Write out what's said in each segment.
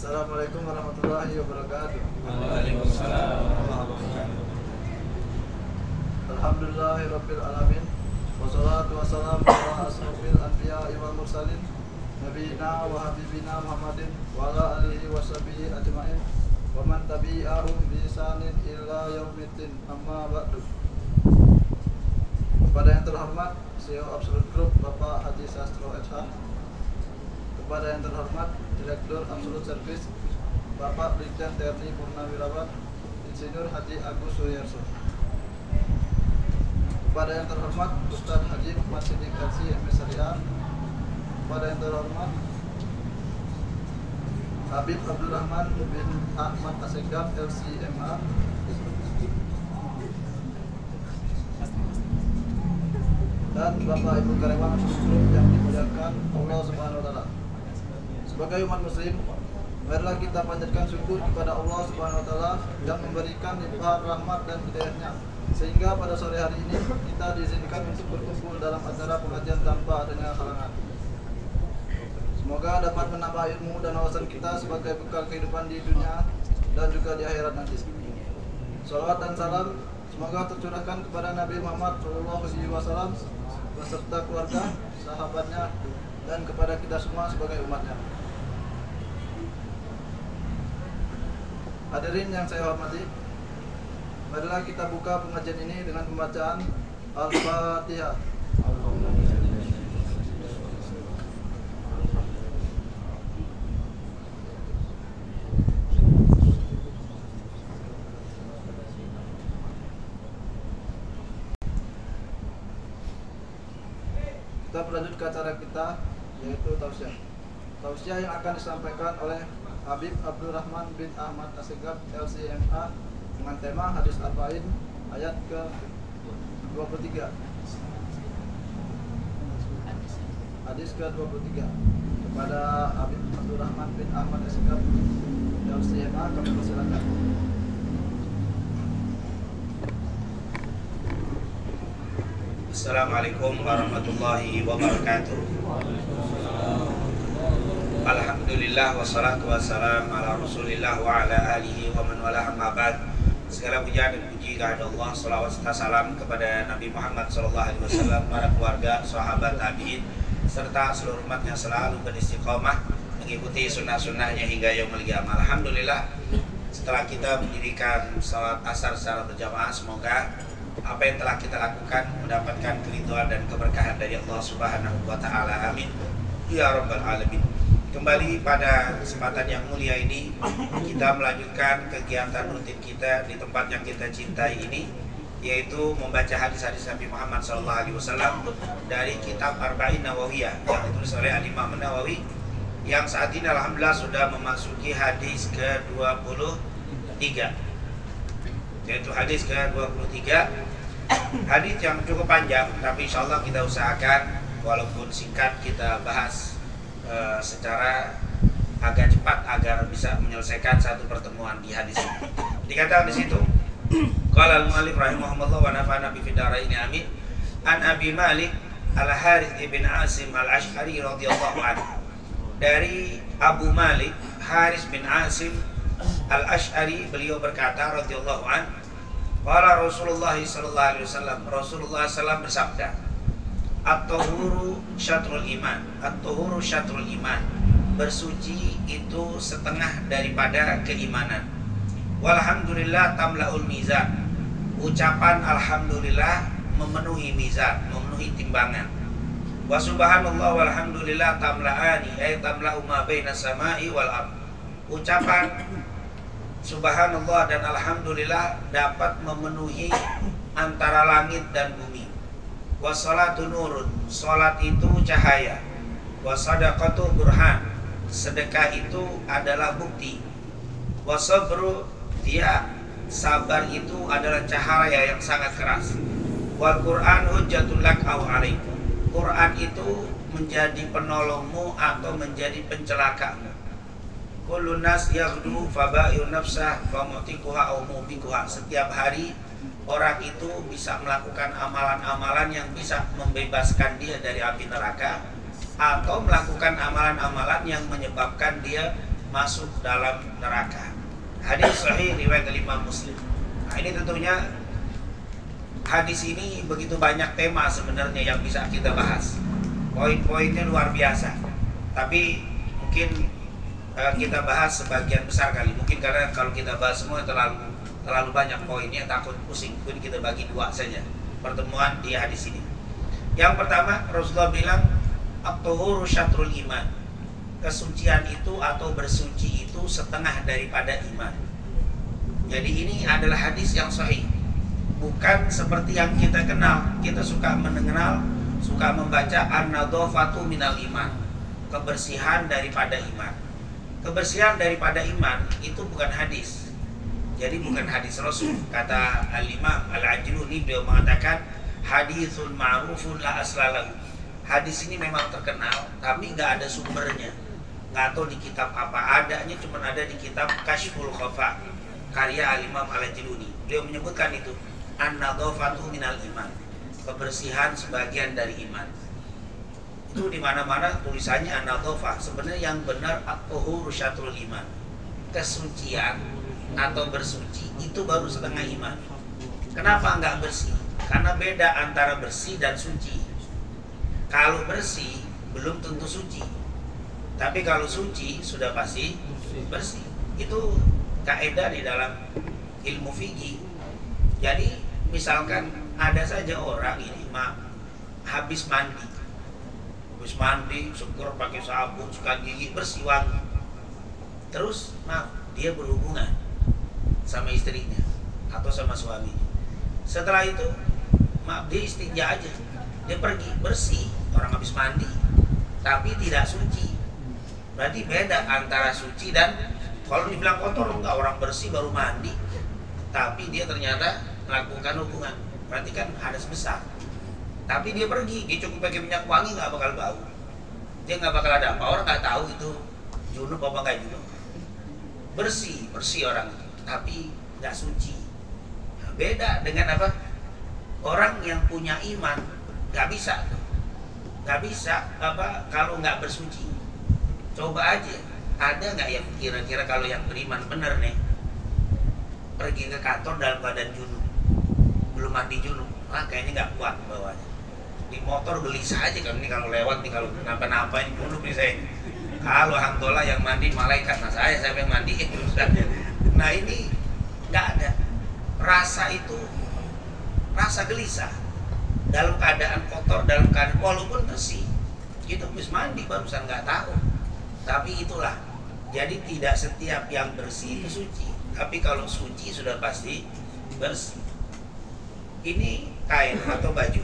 Assalamualaikum warahmatullahi wabarakatuh. Waalaikumsalam warahmatullahi wabarakatuh. Alhamdulillahirabbil alamin. Wassalatu wassalamu ala asrofil anbiya'i wal mursalin nabiyina wa habibina Muhammadin wa ala alihi wa sahbihi ajma'in wa man tabi'ahum bi ihsanin ila yaumiddin, amma ba'du. Kepada yang terhormat CEO Absolute Group Bapak Haji Sastro SH, kepada yang terhormat Direktur Absolute Service Bapak Brigjen TNI Purnawirawan Insinyur Haji Agus Suryarso, kepada yang terhormat Ustadz Haji Muhammad Siddiq LC MS Syariah, kepada yang terhormat Habib Abdurrahman bin Ahmad Asegaf LCMA, dan Bapak Ibu karyawan grup yang dimuliakan Allah Subhanahu wa taala. Sebagai umat muslim, marilah kita panjatkan syukur kepada Allah Subhanahu wa taala yang memberikan limpahan rahmat dan hidayahnya, sehingga pada sore hari ini kita diizinkan untuk berkumpul dalam acara pengajian tanpa adanya halangan. Semoga dapat menambah ilmu dan wawasan kita sebagai bekal kehidupan di dunia dan juga di akhirat nanti. Salawat dan salam semoga tercurahkan kepada Nabi Muhammad SAW beserta keluarga, sahabatnya, dan kepada kita semua sebagai umatnya. Hadirin yang saya hormati, marilah kita buka pengajian ini dengan pembacaan Al-Fatihah. Kita berlanjut ke acara kita, yaitu tausiah. Tausiah yang akan disampaikan oleh Habib Abdurrahman bin Ahmad Asegaf LCMA dengan tema Hadis Arba'in ayat ke-23. Hadis ke-23. Kepada Habib Abdurrahman bin Ahmad Asegaf LCMA kami persilakan. Assalamualaikum warahmatullahi wabarakatuh. Alhamdulillah wassalatu wassalam ala Rasulillah wa ala alihi wa man wala, amma ba'd. Segala puja dan puji kepada Allah, salawat serta salam kepada Nabi Muhammad SAW, para keluarga, sahabat, tabi'in, serta seluruh umat yang selalu beristiqomah mengikuti sunnah-sunnahnya hingga yaumul qiyamah. Alhamdulillah, setelah kita mendirikan salat asar secara berjamaah, semoga apa yang telah kita lakukan mendapatkan keridhaan dan keberkahan dari Allah Subhanahu wa taala. Amin ya rabbal alamin. Kembali pada kesempatan yang mulia ini, kita melanjutkan kegiatan rutin kita di tempat yang kita cintai ini, yaitu membaca hadis-hadis Nabi Muhammad SAW dari kitab Arba'in Nawawiyah yang ditulis oleh Al-Imam Nawawi, yang saat ini alhamdulillah sudah memasuki hadis ke-23, yaitu hadis ke-23. Hadis yang cukup panjang, tapi insya Allah kita usahakan walaupun singkat kita bahas secara agak cepat agar bisa menyelesaikan satu pertemuan di hadis ini. Dikatakan di situ, qala al-mu'allif rahimahullah wa nafa'ana bi fidaraini amin, an Abi Malik al-Harith ibn Asim al-Ash'ari radhiyallahu anhu. Dari Abu Malik Harith bin Asim al-Ash'ari, beliau berkata radhiyallahu anhu, qala Rasulullah sallallahu alaihi wasallam, Rasulullah SAW bersabda, at-tuhuru syatrul iman, at-tuhuru syatrul iman, bersuci itu setengah daripada keimanan. Walhamdulillah tamlaul mizan, ucapan alhamdulillah memenuhi mizan, memenuhi timbangan. Wa subhanallah walhamdulillah tamla'ani, ay tamla'u ma baina samai wal ard, ucapan subhanallah dan alhamdulillah dapat memenuhi antara langit dan bumi. Wassalatu nurun, salat itu cahaya. Wasadaqatu burhan, sedekah itu adalah bukti. Wasabru, dia sabar itu adalah cahaya yang sangat keras. Wal Qur'an hujjatul lak aw alaikum, Quran itu menjadi penolongmu atau menjadi pencelakamu. Kullun nas yaghdu faba'u nafsah famutikuha aw mubikuha, setiap hari orang itu bisa melakukan amalan-amalan yang bisa membebaskan dia dari api neraka, atau melakukan amalan-amalan yang menyebabkan dia masuk dalam neraka. Hadis sahih riwayat Imam Muslim. Nah, ini tentunya hadis ini begitu banyak tema sebenarnya yang bisa kita bahas. Poin-poinnya luar biasa. Tapi mungkin kita bahas sebagian besar kali. Mungkin karena kalau kita bahas semua terlalu banyak poinnya, takut pusing. Mungkin kita bagi dua saja pertemuan di hadis ini. Yang pertama, Rasulullah bilang at-tuhuru syatrul iman. Kesucian itu atau bersuci itu setengah daripada iman. Jadi ini adalah hadis yang sahih. Bukan seperti yang kita kenal. Kita suka mengenal, suka membaca an-nadhafatu minal iman. Kebersihan daripada iman. Kebersihan daripada iman itu bukan hadis. Jadi bukan hadis Rasul. Kata Al-Imam Al-Ajluni, beliau mengatakan haditsun ma'rufun la aslalahu. Hadis ini memang terkenal, tapi nggak ada sumbernya. Nggak tahu di kitab apa adanya, cuma ada di kitab Kashful Khafa karya Al-Imam Al-Ajluni. Beliau menyebutkan itu an-nadhafatu minal iman. Kebersihan sebagian dari iman. Itu di mana-mana tulisannya an-nadhafah. Sebenarnya yang benar at-tuhuru syatrul iman. Kesucian atau bersuci itu baru setengah iman. Kenapa nggak bersih? Karena beda antara bersih dan suci. Kalau bersih belum tentu suci. Tapi kalau suci sudah pasti bersih. Itu kaidah di dalam ilmu fikih. Jadi misalkan ada saja orang ini habis mandi, syukur pakai sabun, sikat gigi bersih wangi. Terus dia berhubungan sama istrinya atau sama suaminya. Setelah itu dia istinja aja, dia pergi bersih, orang habis mandi, tapi tidak suci. Berarti beda antara suci dan kalau dibilang kotor enggak, orang bersih baru mandi, tapi dia ternyata melakukan hubungan, berarti kan hadas besar. Tapi dia pergi, dia cukup pakai minyak wangi nggak bakal bau, dia nggak bakal ada apa, orang nggak tahu itu junub apa nggak junub. Bersih orang itu, tapi nggak suci. Nah, beda dengan apa? Orang yang punya iman nggak bisa kalau nggak bersuci. Coba aja, ada nggak yang kira-kira kalau yang beriman bener nih pergi ke kantor dalam keadaan junub, belum mandi junub, kayaknya nggak kuat bawahnya. Di motor gelisah aja kan, ini kalau lewat nih, kalau kenapa-napa ini junub nih saya. Kalau alhamdulillah yang mandi malaikat, nah saya yang mandiin. Nah ini nggak ada rasa itu, rasa gelisah dalam keadaan kotor, dalam keadaan walaupun bersih. Kita habis mandi barusan nggak tahu. Tapi itulah, jadi tidak setiap yang bersih itu suci. Tapi kalau suci sudah pasti bersih. Ini kain atau baju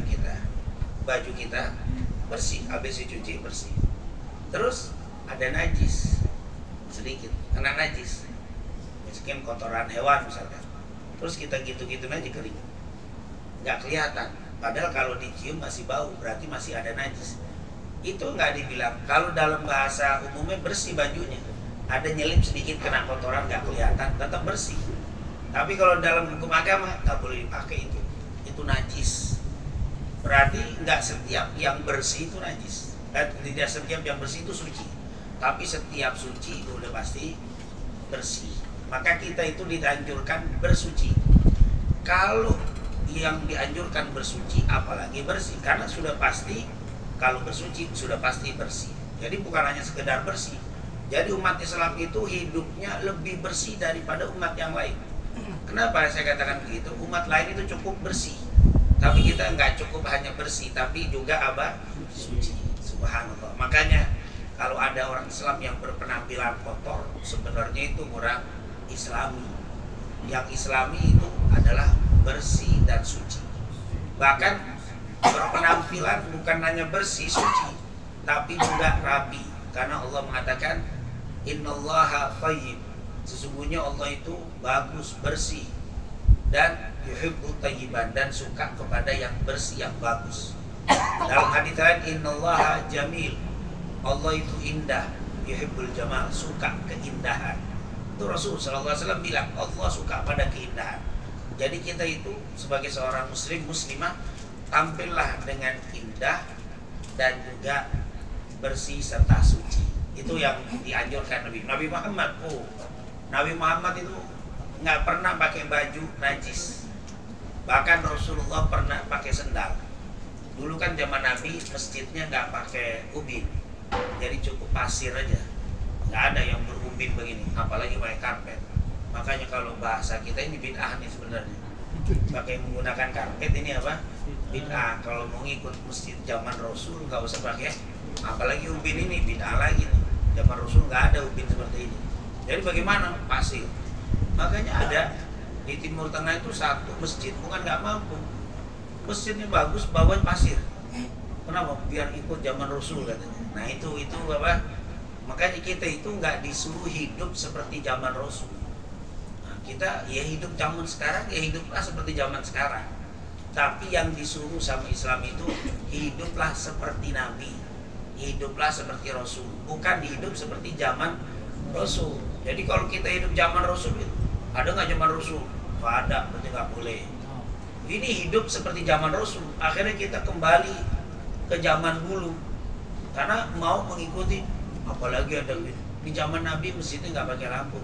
kita bersih, habis dicuci bersih. Terus ada najis sedikit, kena najis, misalkan kotoran hewan misalkan. Terus kita gitu-gitu aja kering, nggak kelihatan. Padahal kalau dicium masih bau, berarti masih ada najis. Itu nggak dibilang. Kalau dalam bahasa umumnya bersih bajunya, ada nyelip sedikit kena kotoran nggak kelihatan, tetap bersih. Tapi kalau dalam hukum agama nggak boleh dipakai itu najis. Berarti nggak setiap yang bersih itu najis, tidak setiap yang bersih itu suci. Tapi setiap suci itu udah pasti bersih. Maka kita itu dianjurkan bersuci. Kalau yang dianjurkan bersuci, apalagi bersih, karena sudah pasti kalau bersuci sudah pasti bersih. Jadi bukan hanya sekedar bersih. Jadi umat Islam itu hidupnya lebih bersih daripada umat yang lain. Kenapa saya katakan begitu? Umat lain itu cukup bersih, tapi kita nggak cukup hanya bersih, tapi juga apa? Suci. Subhanallah. Makanya kalau ada orang Islam yang berpenampilan kotor, sebenarnya itu kurang Islami. Yang Islami itu adalah bersih dan suci. Bahkan berpenampilan bukan hanya bersih, suci, tapi juga rapi. Karena Allah mengatakan innallaha thayyib. Sesungguhnya Allah itu bagus, bersih, dan yuhibbut thayyiban, dan suka kepada yang bersih, yang bagus. Dalam hadits lain innallaha jamil. Allah itu indah, yuhibbul jamal, suka keindahan. Itu Rasul SAW bilang Allah suka pada keindahan. Jadi kita itu sebagai seorang muslim, muslimah, tampillah dengan indah dan juga bersih serta suci. Itu yang dianjurkan Nabi Muhammad. Nabi Muhammad itu nggak pernah pakai baju najis. Bahkan Rasulullah pernah pakai sendal. Dulu kan zaman Nabi masjidnya nggak pakai ubin, jadi cukup pasir aja. Nggak ada yang berubin begini, apalagi pakai karpet. Makanya kalau bahasa kita ini bid'ah nih sebenarnya. Pakai menggunakan karpet ini apa? Bid'ah. Kalau mau ngikut masjid zaman Rasul nggak usah pakai, apalagi ubin ini bid'ah lagi nih. Zaman Rasul nggak ada ubin seperti ini. Jadi bagaimana? Pasir. Makanya ada di Timur Tengah itu satu masjid bukan nggak mampu, masjidnya bagus, bawahnya pasir. Kenapa? Biar ikut zaman Rasul katanya. Nah itu apa? Makanya kita itu nggak disuruh hidup seperti zaman Rasul. Nah, kita ya hidup zaman sekarang, ya hiduplah seperti zaman sekarang. Tapi yang disuruh sama Islam itu hiduplah seperti Nabi, hiduplah seperti Rasul, bukan hidup seperti zaman Rasul. Jadi kalau kita hidup zaman Rasul, ada nggak zaman Rasul? Nggak ada, berarti nggak boleh. Ini hidup seperti zaman Rasul. Akhirnya kita kembali ke zaman dulu karena mau mengikuti. Apalagi ada di zaman Nabi masjidnya nggak pakai lampu.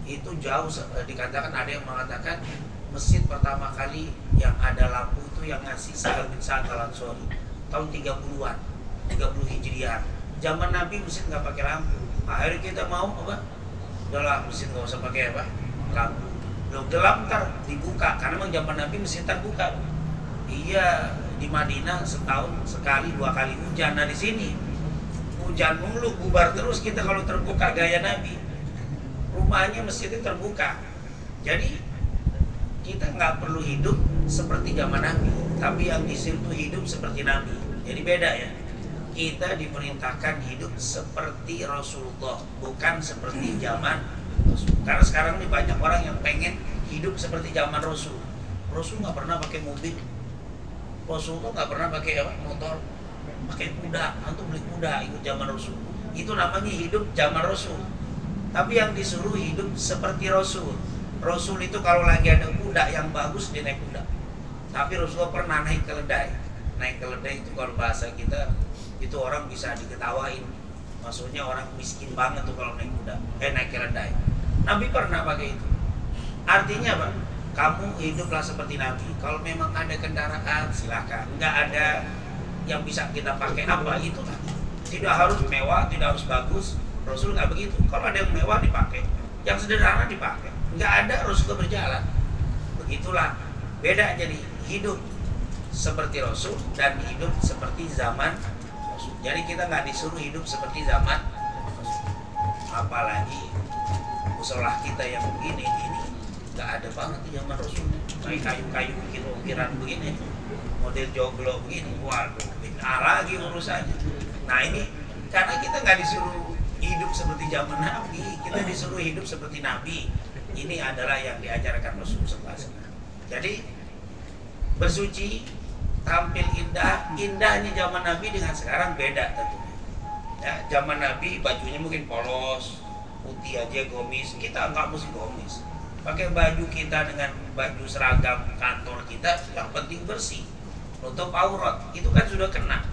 Itu jauh. Dikatakan ada yang mengatakan masjid pertama kali yang ada lampu itu yang ngasih Sahal bin Sa'ad Al-Ansari tahun 30-an, 30 Hijriah. Zaman Nabi masjid nggak pakai lampu. Akhirnya kita mau apa? Udahlah masjid nggak usah pakai apa? Lampu. Belum gelap ntar dibuka karena memang zaman Nabi masjid terbuka. Iya, di Madinah setahun sekali 2 kali hujan. Nah di sini hujan mulu, bubar terus kita kalau terbuka gaya Nabi. Rumahnya masjidnya terbuka. Jadi kita nggak perlu hidup seperti zaman Nabi, tapi yang disuruh hidup seperti Nabi. Jadi beda ya. Kita diperintahkan hidup seperti Rasulullah, bukan seperti zaman Rasul. Karena sekarang ini banyak orang yang pengen hidup seperti zaman Rasul. Rasul nggak pernah pakai mobil, Rasulullah nggak pernah pakai apa, motor, pakai kuda. Antum beli kuda ikut zaman Rasul. Itu namanya hidup zaman Rasul. Tapi yang disuruh hidup seperti Rasul. Rasul itu kalau lagi ada kuda yang bagus dia naik kuda. Tapi Rasulullah pernah naik keledai. Naik keledai itu kalau bahasa kita itu orang bisa diketawain. Maksudnya orang miskin banget tuh kalau naik kuda, naik keledai. Nabi pernah pakai itu. Artinya apa? Kamu hiduplah seperti Nabi. Kalau memang ada kendaraan silakan. Nggak ada yang bisa kita pakai apa itu. Tidak harus mewah, tidak harus bagus. Rasul nggak begitu. Kalau ada yang mewah dipakai, yang sederhana dipakai. Nggak ada Rasul berjalan. Begitulah. Beda jadi hidup seperti Rasul dan hidup seperti zaman Rasul. Jadi kita nggak disuruh hidup seperti zaman Rasul. Apalagi musolah kita yang begini ini nggak ada banget di zaman Rasul. Kayak kayu-kayu ukiran begini, model joglo begini, waduh, bid'ah lagi urusannya. Nah ini karena kita nggak disuruh hidup seperti zaman Nabi, kita disuruh hidup seperti Nabi. Ini adalah yang diajarkan Rasulullah SAW. Jadi bersuci, tampil indah, indahnya zaman Nabi dengan sekarang beda tentunya. Ya, zaman Nabi bajunya mungkin polos, putih aja gomis, kita nggak mesti gomis. Pakai baju kita dengan baju seragam kantor kita, yang penting bersih, nutup aurat, itu kan sudah kena.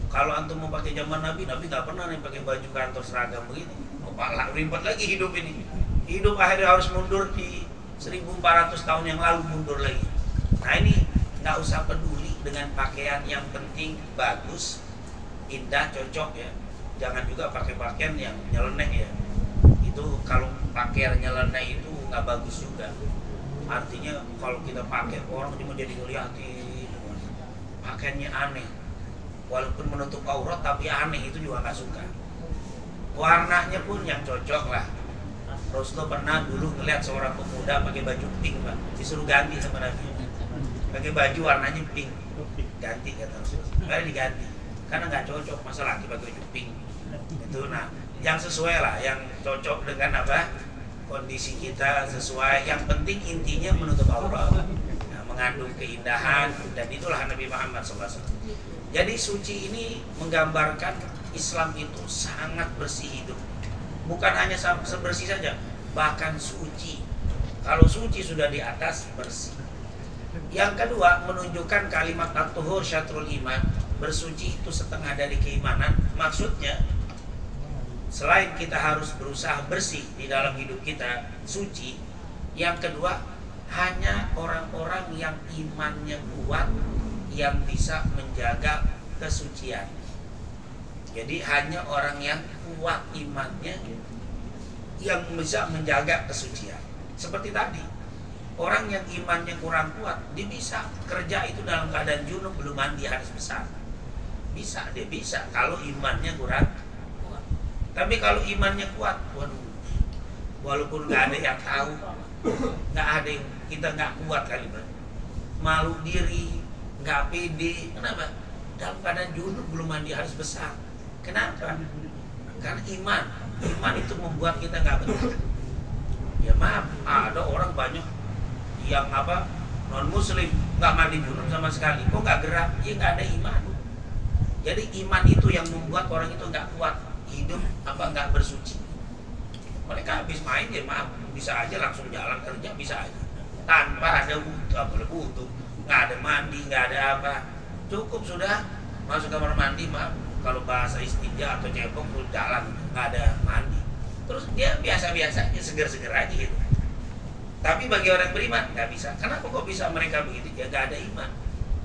Kalau antum mau pakai zaman Nabi, Nabi nggak pernah nih pakai baju kantor seragam begini. Malah ribet lagi hidup ini. Hidup akhirnya harus mundur di 1400 tahun yang lalu, mundur lagi. Nah ini nggak usah peduli dengan pakaian, yang penting bagus, indah, cocok ya. Jangan juga pakai pakaian yang nyeleneh ya. Itu kalau pakaian nyeleneh itu nggak bagus juga. Artinya kalau kita pakai orang cuma jadi ngeliatin, pakaiannya aneh. Walaupun menutup aurat tapi aneh, itu juga nggak suka. Warnanya pun yang cocok lah. Rasulullah pernah dulu ngeliat seorang pemuda pakai baju pink, Pak. Disuruh ganti sama Nabi. Pakai baju warnanya pink. Ganti kata Rasulullah. Nggak diganti. Karena nggak cocok, masa laki pakai baju pink. Itu nah, yang sesuai lah, yang cocok dengan apa? Kondisi kita sesuai. Yang penting intinya menutup aurat. Nah, mengandung keindahan, dan itulah Nabi Muhammad SAW. Jadi suci ini menggambarkan Islam itu sangat bersih hidup. Bukan hanya bersih saja, bahkan suci. Kalau suci sudah di atas bersih. Yang kedua, menunjukkan kalimat at-tuhur syatrul iman. Bersuci itu setengah dari keimanan. Maksudnya Selain kita harus berusaha bersih di dalam hidup kita, suci, yang kedua, hanya orang-orang yang imannya kuat yang bisa menjaga kesucian. Jadi hanya orang yang kuat imannya yang bisa menjaga kesucian. Seperti tadi, orang yang imannya kurang kuat, dia bisa kerja itu dalam keadaan junub, belum mandi hadas besar. Bisa, dia bisa kalau imannya kurang kuat. Tapi kalau imannya kuat, waduh, walaupun nggak ada yang tahu, nggak ada yang, kita nggak kuat kali, malu diri, nggak pede. Kenapa? Dalam keadaan junub belum mandi hadas besar. Kenapa? Karena iman itu membuat kita nggak benar. Ya maaf, ada orang banyak yang non muslim nggak mandi junub sama sekali, kok nggak gerak? Ya nggak ada iman. Jadi iman itu yang membuat orang itu nggak kuat hidup nggak bersuci. Mereka habis main ya maaf, bisa aja langsung jalan kerja, bisa aja tanpa ada wudhu, nggak ada mandi, nggak ada apa, cukup sudah masuk kamar mandi, maaf kalau bahasa istinja atau cebong, jalan nggak ada mandi, terus dia biasa-biasa aja, seger-seger aja gitu. Tapi bagi orang beriman nggak bisa. Kenapa kok bisa mereka begitu? Ya nggak ada iman.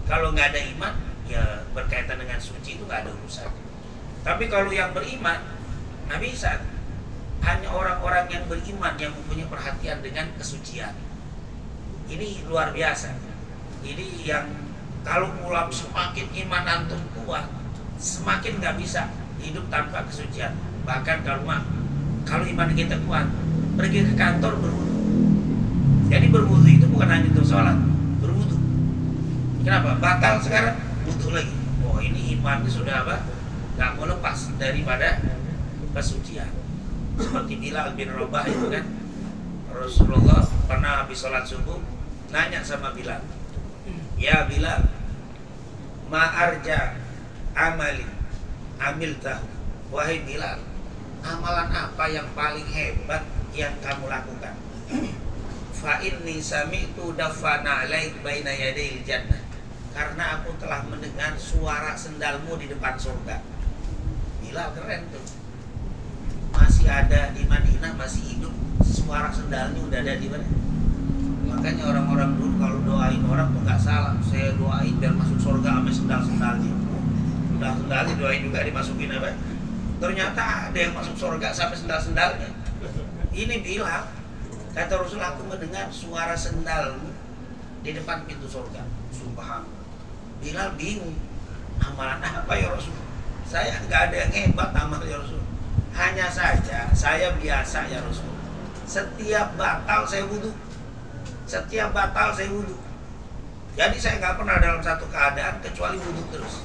Kalau nggak ada iman, ya berkaitan dengan suci itu nggak ada urusan. Tapi kalau yang beriman nggak bisa. Hanya orang-orang yang beriman yang mempunyai perhatian dengan kesucian. Ini luar biasa. Jadi yang kalau mulai semakin iman antum kuat, semakin nggak bisa hidup tanpa kesucian. Bahkan kalau iman kita kuat, pergi ke kantor berwudu. Jadi berwudu itu bukan hanya untuk sholat, berwudu. Kenapa? Batal sekarang, wudu lagi. Oh ini imannya sudah nggak mau lepas daripada kesucian. Seperti Bilal bin Rabah itu kan, Rasulullah pernah habis sholat subuh nanya sama Bilal, ya Bilal, ma'arja amalin amil tahu. Wahai Bilal, amalan apa yang paling hebat yang kamu lakukan? Fa inni sami'tu dafana alaik baina yadayil jannah. Karena aku telah mendengar suara sendalmu di depan surga. Bilal keren tuh. Masih ada di Madinah, masih hidup, suara sendalnya udah ada di mana. Makanya orang-orang dulu kalau doain orang tuh nggak salah. Saya doain biar masuk surga sama sendal-sendalnya. Sendal-sendalnya doain juga dimasukin apa? Ternyata ada yang masuk surga sampai sendal-sendalnya. Ini Bilal, kata Rasul, aku mendengar suara sendalmu di depan pintu surga. Subhanallah. Bilal bingung, amalan apa ya Rasul? Saya nggak ada yang hebat amal ya Rasul. Hanya saja saya biasa ya Rasul, setiap batal saya wudu. Setiap batal saya wudu. Jadi saya nggak pernah dalam satu keadaan kecuali wudu terus.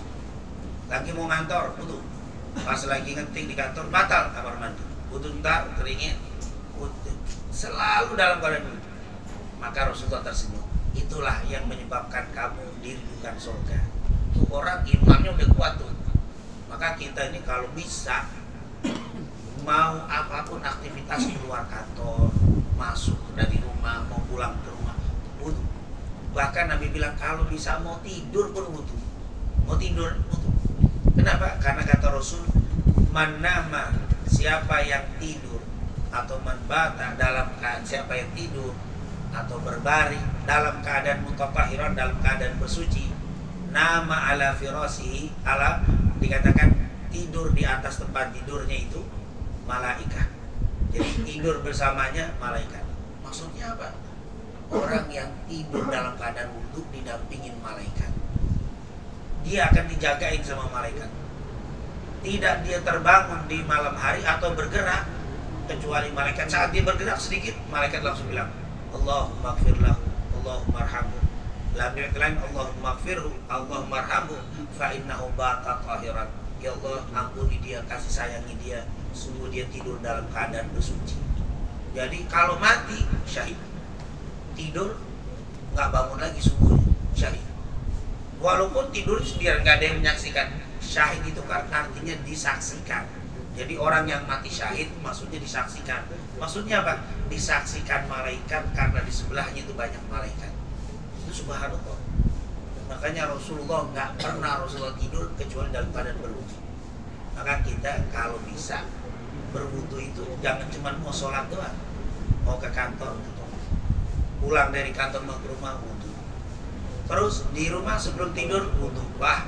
Lagi mau ngantor wudu, pas lagi ngetik di kantor batal kamar mandi, wudu ntar keringin, wudu. Selalu dalam keadaan wudu. Maka Rasulullah tersenyum. Itulah yang menyebabkan kamu dirindukan surga. Tuh orang imannya udah kuat tuh. Maka kita ini kalau bisa, mau apapun aktivitas di luar kantor, masuk dari rumah, mau pulang ke rumah, wudu. Bahkan Nabi bilang kalau bisa mau tidur pun wudu. Mau tidur wudu. Kenapa? Karena kata Rasul, man nama, siapa yang tidur, atau man bata, dalam keadaan siapa yang tidur atau berbaring dalam keadaan mutatahiran, dalam keadaan bersuci, nama ala firasihi, ala dikatakan tidur di atas tempat tidurnya itu malaikat. Jadi tidur bersamanya malaikat. Maksudnya apa? Orang yang tidur dalam keadaan wudu didampingin malaikat. Dia akan dijagain sama malaikat. Tidak dia terbangun di malam hari atau bergerak, kecuali malaikat saat dia bergerak sedikit, malaikat langsung bilang, Allahumma gfirlahu, Allahumma arhamhu. Dalam riwayat lain, Allahumma gfirhu, Allahumma arhamhu, fa innahu bata tahiran. Ya Allah, ampuni dia, kasih sayangi dia, sungguh dia tidur dalam keadaan bersuci. Jadi kalau mati syahid, tidur nggak bangun lagi sungguhnya syahid. Walaupun tidur sendirian nggak ada yang menyaksikan, syahid itu kan artinya disaksikan. Jadi orang yang mati syahid maksudnya disaksikan. Maksudnya apa? Disaksikan malaikat karena di sebelahnya itu banyak malaikat. Itu subhanallah. Makanya Rasulullah nggak pernah Rasulullah tidur kecuali dalam keadaan berwudu. Maka kita kalau bisa berwudu itu jangan cuma mau sholat doang, mau ke kantor, pulang dari kantor mau ke rumah wudu, terus di rumah sebelum tidur wudu. Wah,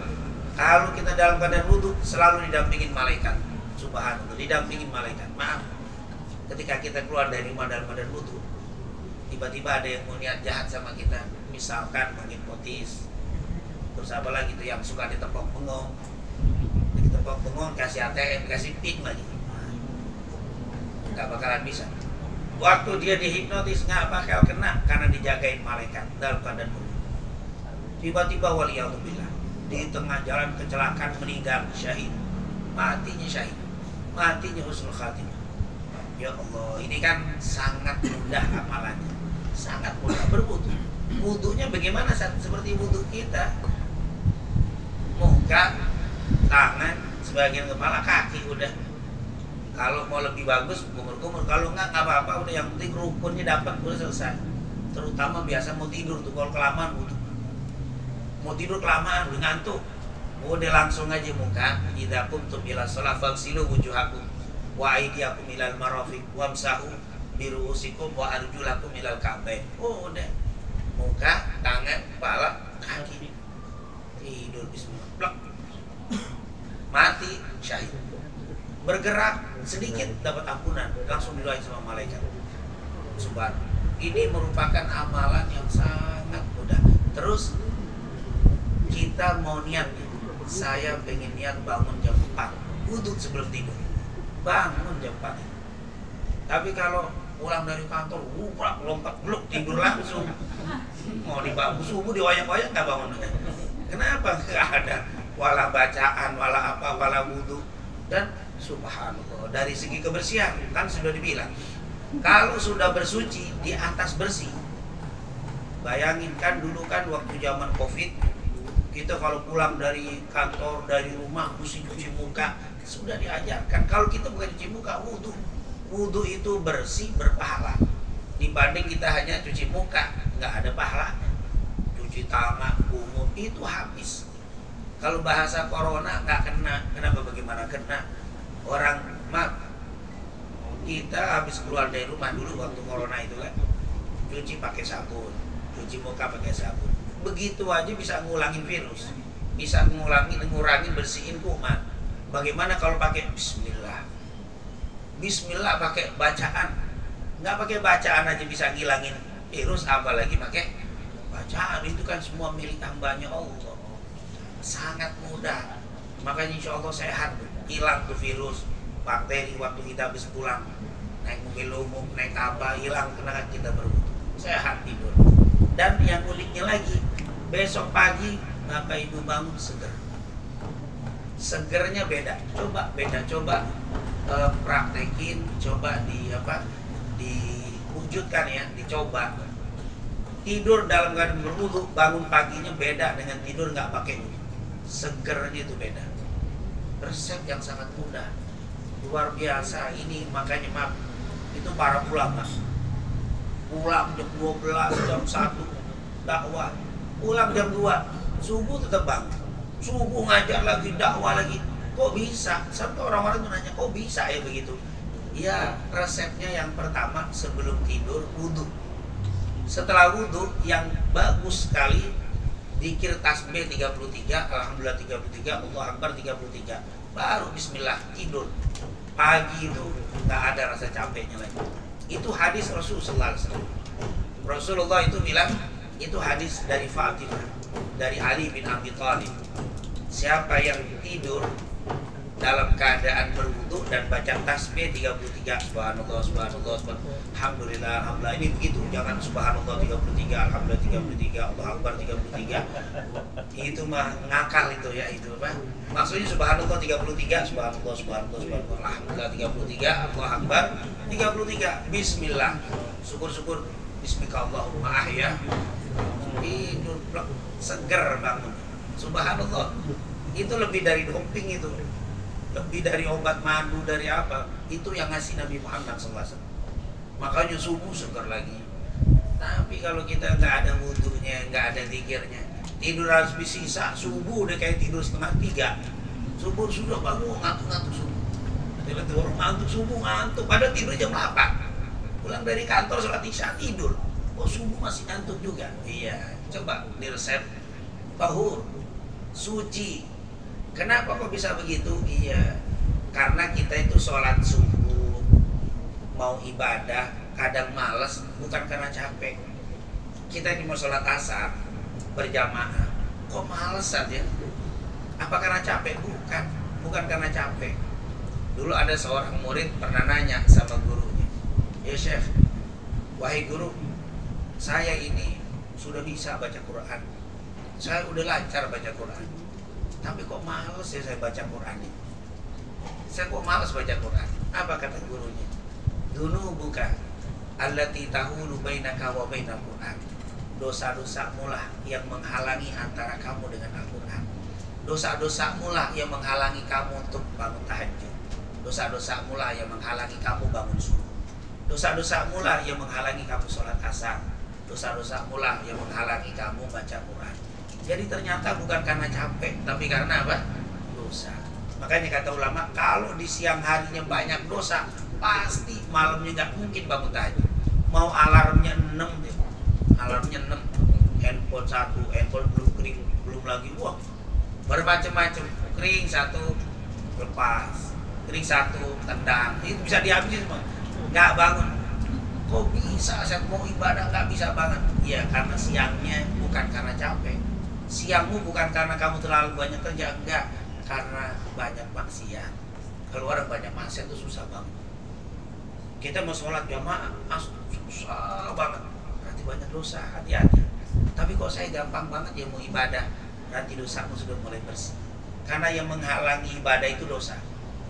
kalau kita dalam keadaan wudu selalu didampingin malaikat. Subhanallah, didampingin malaikat. Maaf, ketika kita keluar dari rumah dalam keadaan wudu, tiba-tiba ada yang mau niat jahat sama kita, misalkan menghipnotis, terus apa lagi tuh yang suka ditepok bengong, kasih ATM, kasih PIN lagi, nggak bakalan bisa. Waktu dia dihipnotis nggak bakal kena karena dijagain malaikat dalam keadaan wudu. Tiba-tiba waliyadzubillah di tengah jalan kecelakaan meninggal syahid, matinya syahid, matinya husnul khatimah. Ya Allah, ini kan sangat mudah amalannya, sangat mudah berwudu. Wudunya bagaimana? Seperti wudu kita, muka, tangan, sebagian kepala, kaki udah. Kalau mau lebih bagus kumur-kumur, kalau nggak apa-apa, udah yang penting rukunnya dapat, udah selesai. Terutama biasa mau tidur tuh, kalau kelamaan wudu, mau tidur kelamaan udah ngantuk, udah langsung aja muka. Idza qumtum ila shalah faghsilu wujuhakum wa aydiyakum ilal marafiq wamsahu bi ru'usikum wa arjulakum ilal ka'bain. Oh, udah muka, tangan, kepala, kaki, tidur bismillah, mati syahid. Bergerak sedikit dapat ampunan, langsung didoain sama malaikat. Subhanallah, ini merupakan amalan yang sangat mudah. Terus kita mau niat, saya pengen niat bangun jam 4 wudu sebelum tidur, bangun jam 4. Tapi kalau pulang dari kantor, lompat blok tidur langsung. Mau dibangun subuh diwayak-wayak nggak bangun. Kenapa? Nggak ada wala bacaan, wala apa, wala wudu. Dan subhanallah, dari segi kebersihan kan sudah dibilang, kalau sudah bersuci di atas bersih. Bayangin kan dulu kan waktu zaman COVID, kita kalau pulang dari kantor, dari rumah mesti cuci muka. Sudah diajarkan kalau kita bukan cuci muka, wudu. Wudu itu bersih, berpahala. Dibanding kita hanya cuci muka, nggak ada pahala. Cuci tangan, kumur, itu habis. Kalau bahasa corona nggak kena. Kenapa? Bagaimana kena? Orang, kita habis keluar dari rumah dulu waktu corona itu kan, cuci pakai sabun, cuci muka pakai sabun. Begitu aja bisa ngulangin virus, bisa ngurangin bersihin kuman. Bagaimana kalau pakai bismillah? Bismillah pakai bacaan. Nggak pakai bacaan aja bisa ngilangin virus, apalagi pakai bacaan. Itu kan semua milik hambanya Allah. Sangat mudah. Makanya insya Allah sehat, hilang tuh virus, bakteri waktu kita habis pulang naik mobil umum, naik apa, hilang kena kita berwudu, sehat tidur. Dan yang uniknya lagi, besok pagi Bapak Ibu bangun seger. Segernya beda. Coba praktekin, coba diwujudkan ya, dicoba. Tidur dalam keadaan berwudu, bangun paginya beda dengan tidur nggak pakai wudu. Segernya itu beda. Resep yang sangat mudah, luar biasa. Ini makanya itu para ulama pulang jam 12, jam 1 dakwah, pulang jam 2 subuh tetap bangun, subuh ngajar lagi, dakwah lagi. Kok bisa? Sampai orang-orang tuh nanya, kok bisa ya begitu? Ya, resepnya yang pertama sebelum tidur wudu. Setelah wudu yang bagus sekali, zikir tasbih 33, alhamdulillah 33, Allah akbar 33, baru bismillah tidur. Pagi itu nggak ada rasa capeknya lagi. Itu hadis Rasulullah SAW. Rasulullah itu bilang, itu hadis dari Fatimah, dari Ali bin Abi Thalib. Siapa yang tidur dalam keadaan berwudu dan baca tasbih 33, subhanallah, subhanallah, subhanallah, alhamdulillah, alhamdulillah. Ini begitu, jangan subhanallah 33, alhamdulillah 33, Allah akbar 33. Itu mah ngakal itu ya, itu apa? Maksudnya subhanallah 33, subhanallah, subhanallah, subhanallah, alhamdulillah 33, Allah akbar 33, bismillah, syukur-syukur, bismillahirrahmanirrahim, ahya, tidur seger bangun, subhanallah. Itu lebih dari doping, itu lebih dari obat madu, dari apa, itu yang ngasih Nabi Muhammad SAW. Makanya subuh seger lagi. Tapi kalau kita nggak ada wudunya, nggak ada zikirnya, tidur harus sisa, subuh udah kayak tidur 2:30. Subuh sudah bangun ngantuk-ngantuk subuh. Tiba-tiba orang ngantuk subuh, ngantuk, padahal tidur jam 8. Pulang dari kantor sholat isya tidur, kok subuh masih ngantuk juga. Iya, coba diresep. Tahur, suci. Kenapa kok bisa begitu? Iya, karena kita itu sholat subuh, mau ibadah, kadang males, bukan karena capek. Kita ini mau sholat asar berjamaah, kok malesan ya? Apa karena capek? Bukan karena capek. Dulu ada seorang murid pernah nanya sama gurunya, ya Syekh, wahai guru, saya ini sudah bisa baca Quran, saya udah lancar baca Quran, tapi kok males ya saya baca Quran ini. Saya kok males baca Quran. Apa kata gurunya? Dunubuka allati tahulu bainaka wa bainal Quran. Dosa-dosamu lah yang menghalangi antara kamu dengan Al-Quran. Dosa-dosamu lah yang menghalangi kamu untuk bangun tahajud. Dosa-dosamu lah yang menghalangi kamu bangun subuh. Dosa-dosamu lah yang menghalangi kamu sholat asar. Dosa-dosamu lah yang menghalangi kamu baca Quran. Jadi ternyata bukan karena capek, tapi karena apa? Dosa. Makanya kata ulama, kalau di siang harinya banyak dosa, pasti malamnya nggak mungkin bangun tahajud. Mau alarmnya 6 deh, alarmnya 6, handphone 1, handphone belum kering, belum lagi, wah bermacam-macam, kering 1 lepas, kering 1 tendang, itu bisa dihabis semua, nggak bangun. Kok bisa saya mau ibadah nggak bisa banget? Ya karena siangnya bukan karena capek, siangmu bukan karena kamu terlalu banyak kerja, enggak, karena banyak maksiat. Kalau orang banyak maksiat itu susah banget. Kita mau sholat jamaah susah banget, nanti banyak dosa, hati-hati. Tapi kok saya gampang banget ya mau ibadah, nanti dosamu sudah mulai bersih. Karena yang menghalangi ibadah itu dosa.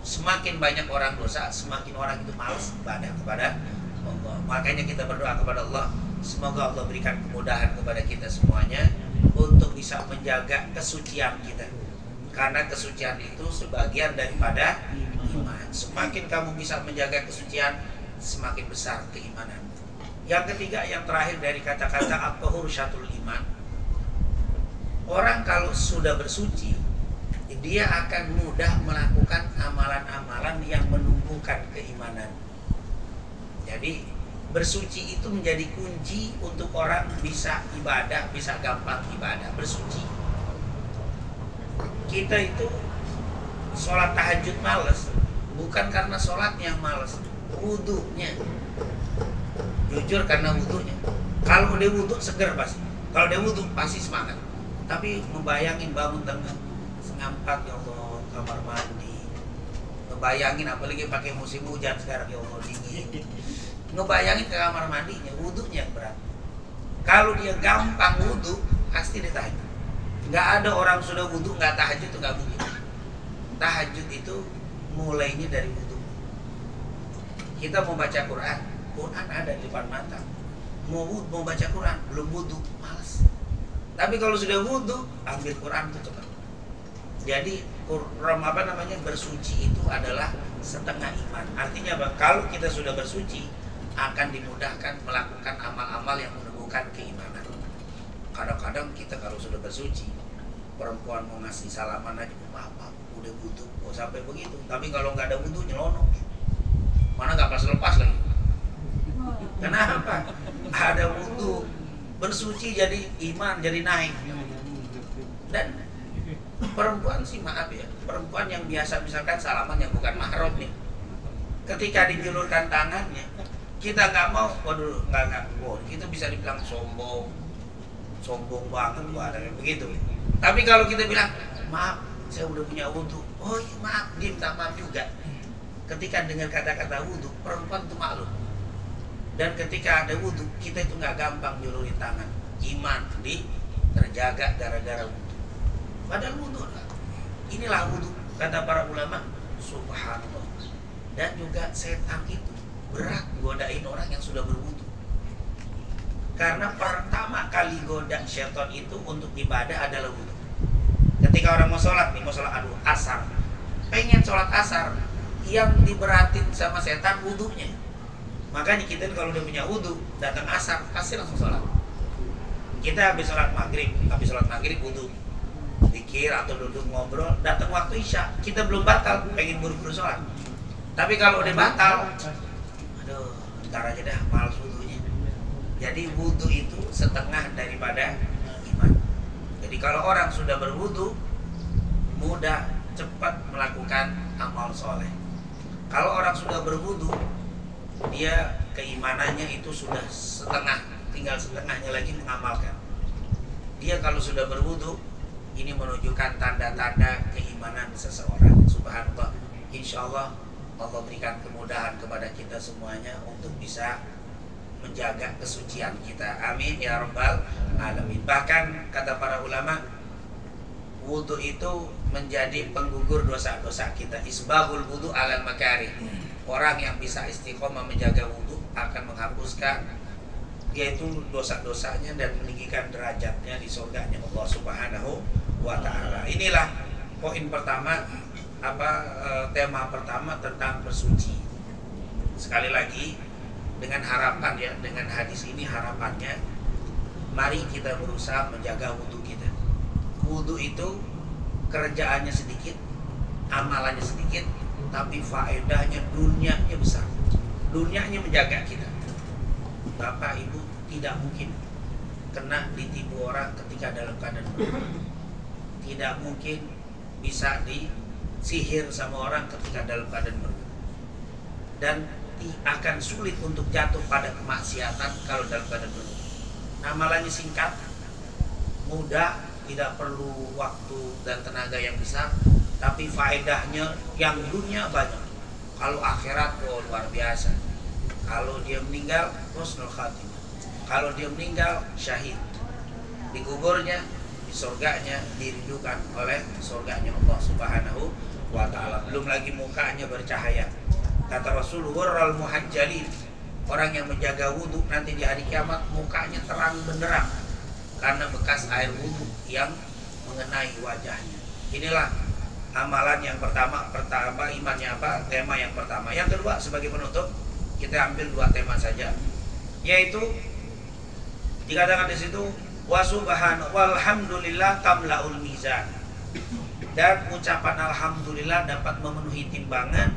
Semakin banyak orang dosa, semakin orang itu malas ibadah kepada Allah. Makanya kita berdoa kepada Allah, semoga Allah berikan kemudahan kepada kita semuanya untuk bisa menjaga kesucian kita. Karena kesucian itu sebagian daripada iman. Semakin kamu bisa menjaga kesucian, semakin besar keimanan. Yang ketiga, yang terakhir dari kata-kata at-tahur syatul iman. Orang kalau sudah bersuci, dia akan mudah melakukan amalan-amalan yang menumbuhkan keimanan. Jadi bersuci itu menjadi kunci untuk orang bisa ibadah, bisa gampang ibadah, bersuci. Kita itu sholat tahajud males, bukan karena sholatnya yang males, wudunya. Jujur karena wudunya. Kalau dia wudu seger pasti. Kalau dia wudu pasti semangat. Tapi ngebayangin bangun tengah setengah 4, ya Allah, kamar mandi. Ngebayangin apalagi pakai musim hujan sekarang, ya Allah dingin. Ngebayangin ke kamar mandinya, wudunya yang berat. Kalau dia gampang wudu, pasti dia tahajud. Nggak ada orang sudah wudu nggak tahajud, itu nggak mungkin. Tahajud itu mulainya dari wudu. Kita mau baca Quran, Quran ada di depan mata. Mau baca Quran, belum wudu, malas. Tapi kalau sudah wudu, ambil Quran itu cepat. Jadi bersuci itu adalah setengah iman. Artinya apa? Kalau kita sudah bersuci, akan dimudahkan melakukan amal-amal yang menumbuhkan keimanan. Kadang-kadang kita kalau sudah bersuci, perempuan mau ngasih salaman aja, maaf, udah wudu, kok sampai begitu. Tapi kalau nggak ada wudu, nyelonong. Mana nggak pas lepas lagi. Kenapa? Ada wudu, bersuci jadi iman, jadi naik. Dan perempuan sih maaf ya, perempuan yang biasa misalkan salaman yang bukan mahram nih, ketika dijulurkan tangannya, kita nggak mau, waduh nggak, kita bisa dibilang sombong banget, ada yang begitu. Tapi kalau kita bilang maaf, saya udah punya wudu, oh iya, maaf, dia minta maaf juga. Ketika dengar kata-kata wudu, perempuan itu maklum. Dan ketika ada wudu, kita itu nggak gampang julurin tangan. Iman terjaga gara-gara wudu. Padahal wudu, inilah wudu, kata para ulama, subhanallah. Dan juga setan itu berat godain orang yang sudah berwudu. Karena pertama kali goda setan itu untuk ibadah adalah wudu. Ketika orang mau sholat asar, pengen sholat asar, yang diberatin sama setan wudunya. Makanya kita kalau udah punya wudu, datang asar pasti langsung sholat. Kita habis sholat maghrib wudu, zikir atau duduk ngobrol, datang waktu isya, kita belum batal, pengen buru-buru sholat. Tapi kalau udah batal, aduh, ntar aja dah, males wudunya. Jadi wudu itu setengah daripada iman. Jadi kalau orang sudah berwudu, mudah cepat melakukan amal soleh. Kalau orang sudah berwudu, dia keimanannya itu sudah setengah, tinggal setengahnya lagi mengamalkan. Dia kalau sudah berwudu, ini menunjukkan tanda-tanda keimanan seseorang. Subhanallah. Insya Allah Allah berikan kemudahan kepada kita semuanya untuk bisa menjaga kesucian kita. Amin ya rabbal alamin. Bahkan kata para ulama, wudu itu menjadi penggugur dosa-dosa kita. Isbahul wudu alal makarih. Orang yang bisa istiqomah menjaga wudu akan menghapuskan yaitu dosa-dosanya dan meninggikan derajatnya di surganya Allah Subhanahu wa taala. Inilah poin pertama, tema pertama tentang bersuci. Sekali lagi dengan harapan ya, dengan hadis ini harapannya mari kita berusaha menjaga wudu kita. Wudu itu kerjaannya sedikit, amalannya sedikit, tapi faedahnya dunianya besar. Dunianya menjaga kita. Bapak Ibu tidak mungkin kena ditipu orang ketika dalam keadaan berwudu. Tidak mungkin bisa disihir sama orang ketika dalam keadaan berwudu. Dan akan sulit untuk jatuh pada kemaksiatan kalau dalam keadaan berwudu. Amalannya singkat, mudah, tidak perlu waktu dan tenaga yang besar, tapi faedahnya yang dunia banyak. Kalau akhirat luar biasa. Kalau dia meninggal, husnul khatimah. Kalau dia meninggal, syahid. Dikuburnya, di surganya, dirindukan oleh surganya Allah Subhanahu wa ta'ala. Belum lagi mukanya bercahaya. Kata Rasulullah, al-muhajjalin, orang yang menjaga wudhu nanti di hari kiamat mukanya terang benderang karena bekas air wudhu yang mengenai wajahnya. Inilah amalan yang pertama, imannya apa? Tema yang pertama. Yang kedua, sebagai penutup, kita ambil dua tema saja, yaitu dikatakan di situ wa subhanahu walhamdulillah tamlaul mizan, dan ucapan alhamdulillah dapat memenuhi timbangan.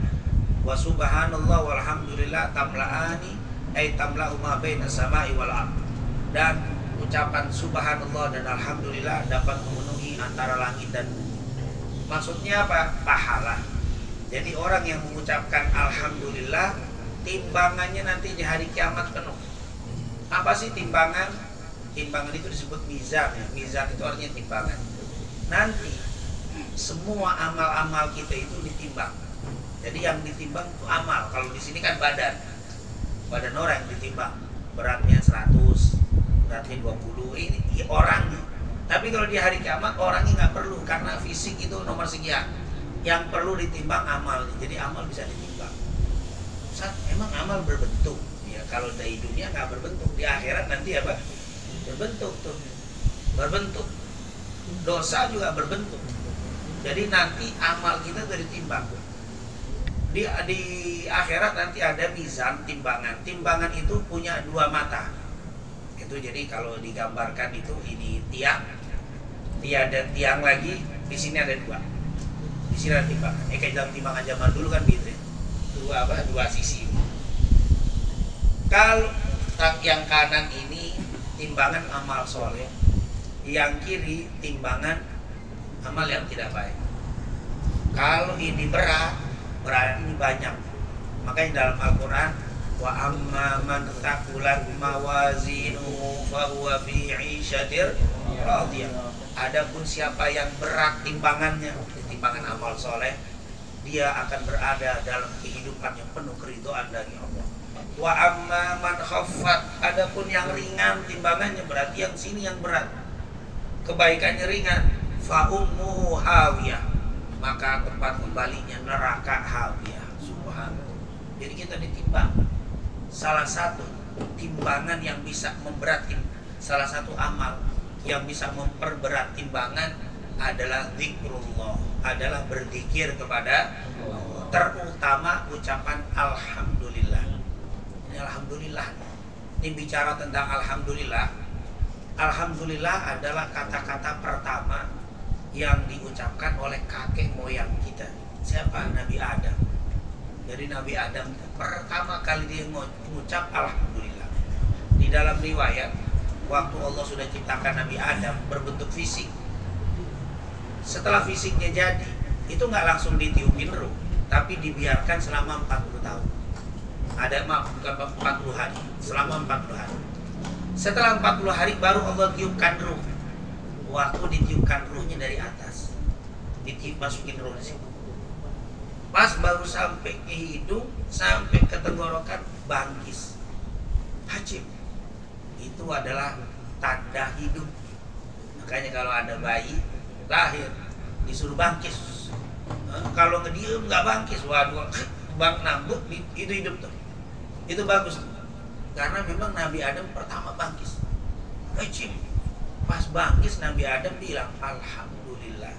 Wa subhanallah walhamdulillah tamlaani ay tamla'u ma baina samai wal ardh, dan ucapan subhanallah dan alhamdulillah dapat memenuhi antara langit dan bumi. Maksudnya apa? Pahala. Jadi orang yang mengucapkan alhamdulillah, timbangannya nanti di hari kiamat penuh. Apa sih timbangan? Timbangan itu disebut mizan ya. Mizan itu artinya timbangan. Nanti semua amal-amal kita itu ditimbang. Jadi yang ditimbang itu amal. Kalau di sini kan badan. Badan orang yang ditimbang. Beratnya 100, beratnya 20. Ini orangnya. Tapi kalau di hari kiamat orangnya nggak perlu, karena fisik itu nomor sekian. Yang perlu ditimbang amal. Jadi amal bisa ditimbang. Emang amal berbentuk ya, kalau dari dunia nggak berbentuk, di akhirat nanti apa? Berbentuk tuh, berbentuk. Dosa juga berbentuk. Jadi nanti amal kita dari timbang. Di akhirat nanti ada mizan, timbangan. Timbangan itu punya dua mata. Itu jadi kalau digambarkan itu ini tiang, tiada tiang lagi. Di sini ada dua. Di sini ada timbangan. Kayak dalam timbangan zaman dulu kan gitu. Dua sisi. Kalau yang kanan ini timbangan amal soleh, yang kiri timbangan amal yang tidak baik. Kalau ini berat, berarti ini banyak. Makanya dalam Al-Quran, wa amma man thaqulat mawazinuhu fa huwa fi 'ishatir radiyah. Adapun siapa yang berat timbangannya, timbangan amal soleh, dia akan berada dalam kehidupan yang penuh keridhaan dari Allah. Wa amma man khaffat, adapun yang ringan timbangannya, berarti yang sini yang berat, kebaikannya ringan, fa ummuhu hawiyah, maka tempat kembalinya neraka hawiyah. Subhanallah. Jadi kita ditimbang. Salah satu timbangan yang bisa memberatkan, salah satu amal yang bisa memperberat timbangan adalah zikrullah, adalah berzikir kepada Allah. Terutama ucapan alhamdulillah. Ini alhamdulillah. Ini bicara tentang alhamdulillah. Alhamdulillah adalah kata-kata pertama yang diucapkan oleh kakek moyang kita. Siapa? Nabi Adam. Jadi Nabi Adam pertama kali dia mengucap alhamdulillah. Di dalam riwayat, waktu Allah sudah ciptakan Nabi Adam berbentuk fisik, setelah fisiknya jadi, itu nggak langsung ditiupin ruh, tapi dibiarkan selama 40 tahun. Ada bukan 40 hari, selama 40 hari. Setelah 40 hari baru Allah tiupkan ruh. Waktu ditiupkan ruhnya dari atas, ditiup masukin ruh di situ. Pas baru sampai ke hidung, sampai ke tenggorokan, bangkis. Hajim. Itu adalah tanda hidup. Makanya kalau ada bayi lahir disuruh bangkis, kalau ngediem nggak bangkis, waduh, bang nambut itu hidup tuh, itu bagus tuh. Karena memang Nabi Adam pertama bangkis. Hajim. Pas bangkis Nabi Adam bilang alhamdulillah.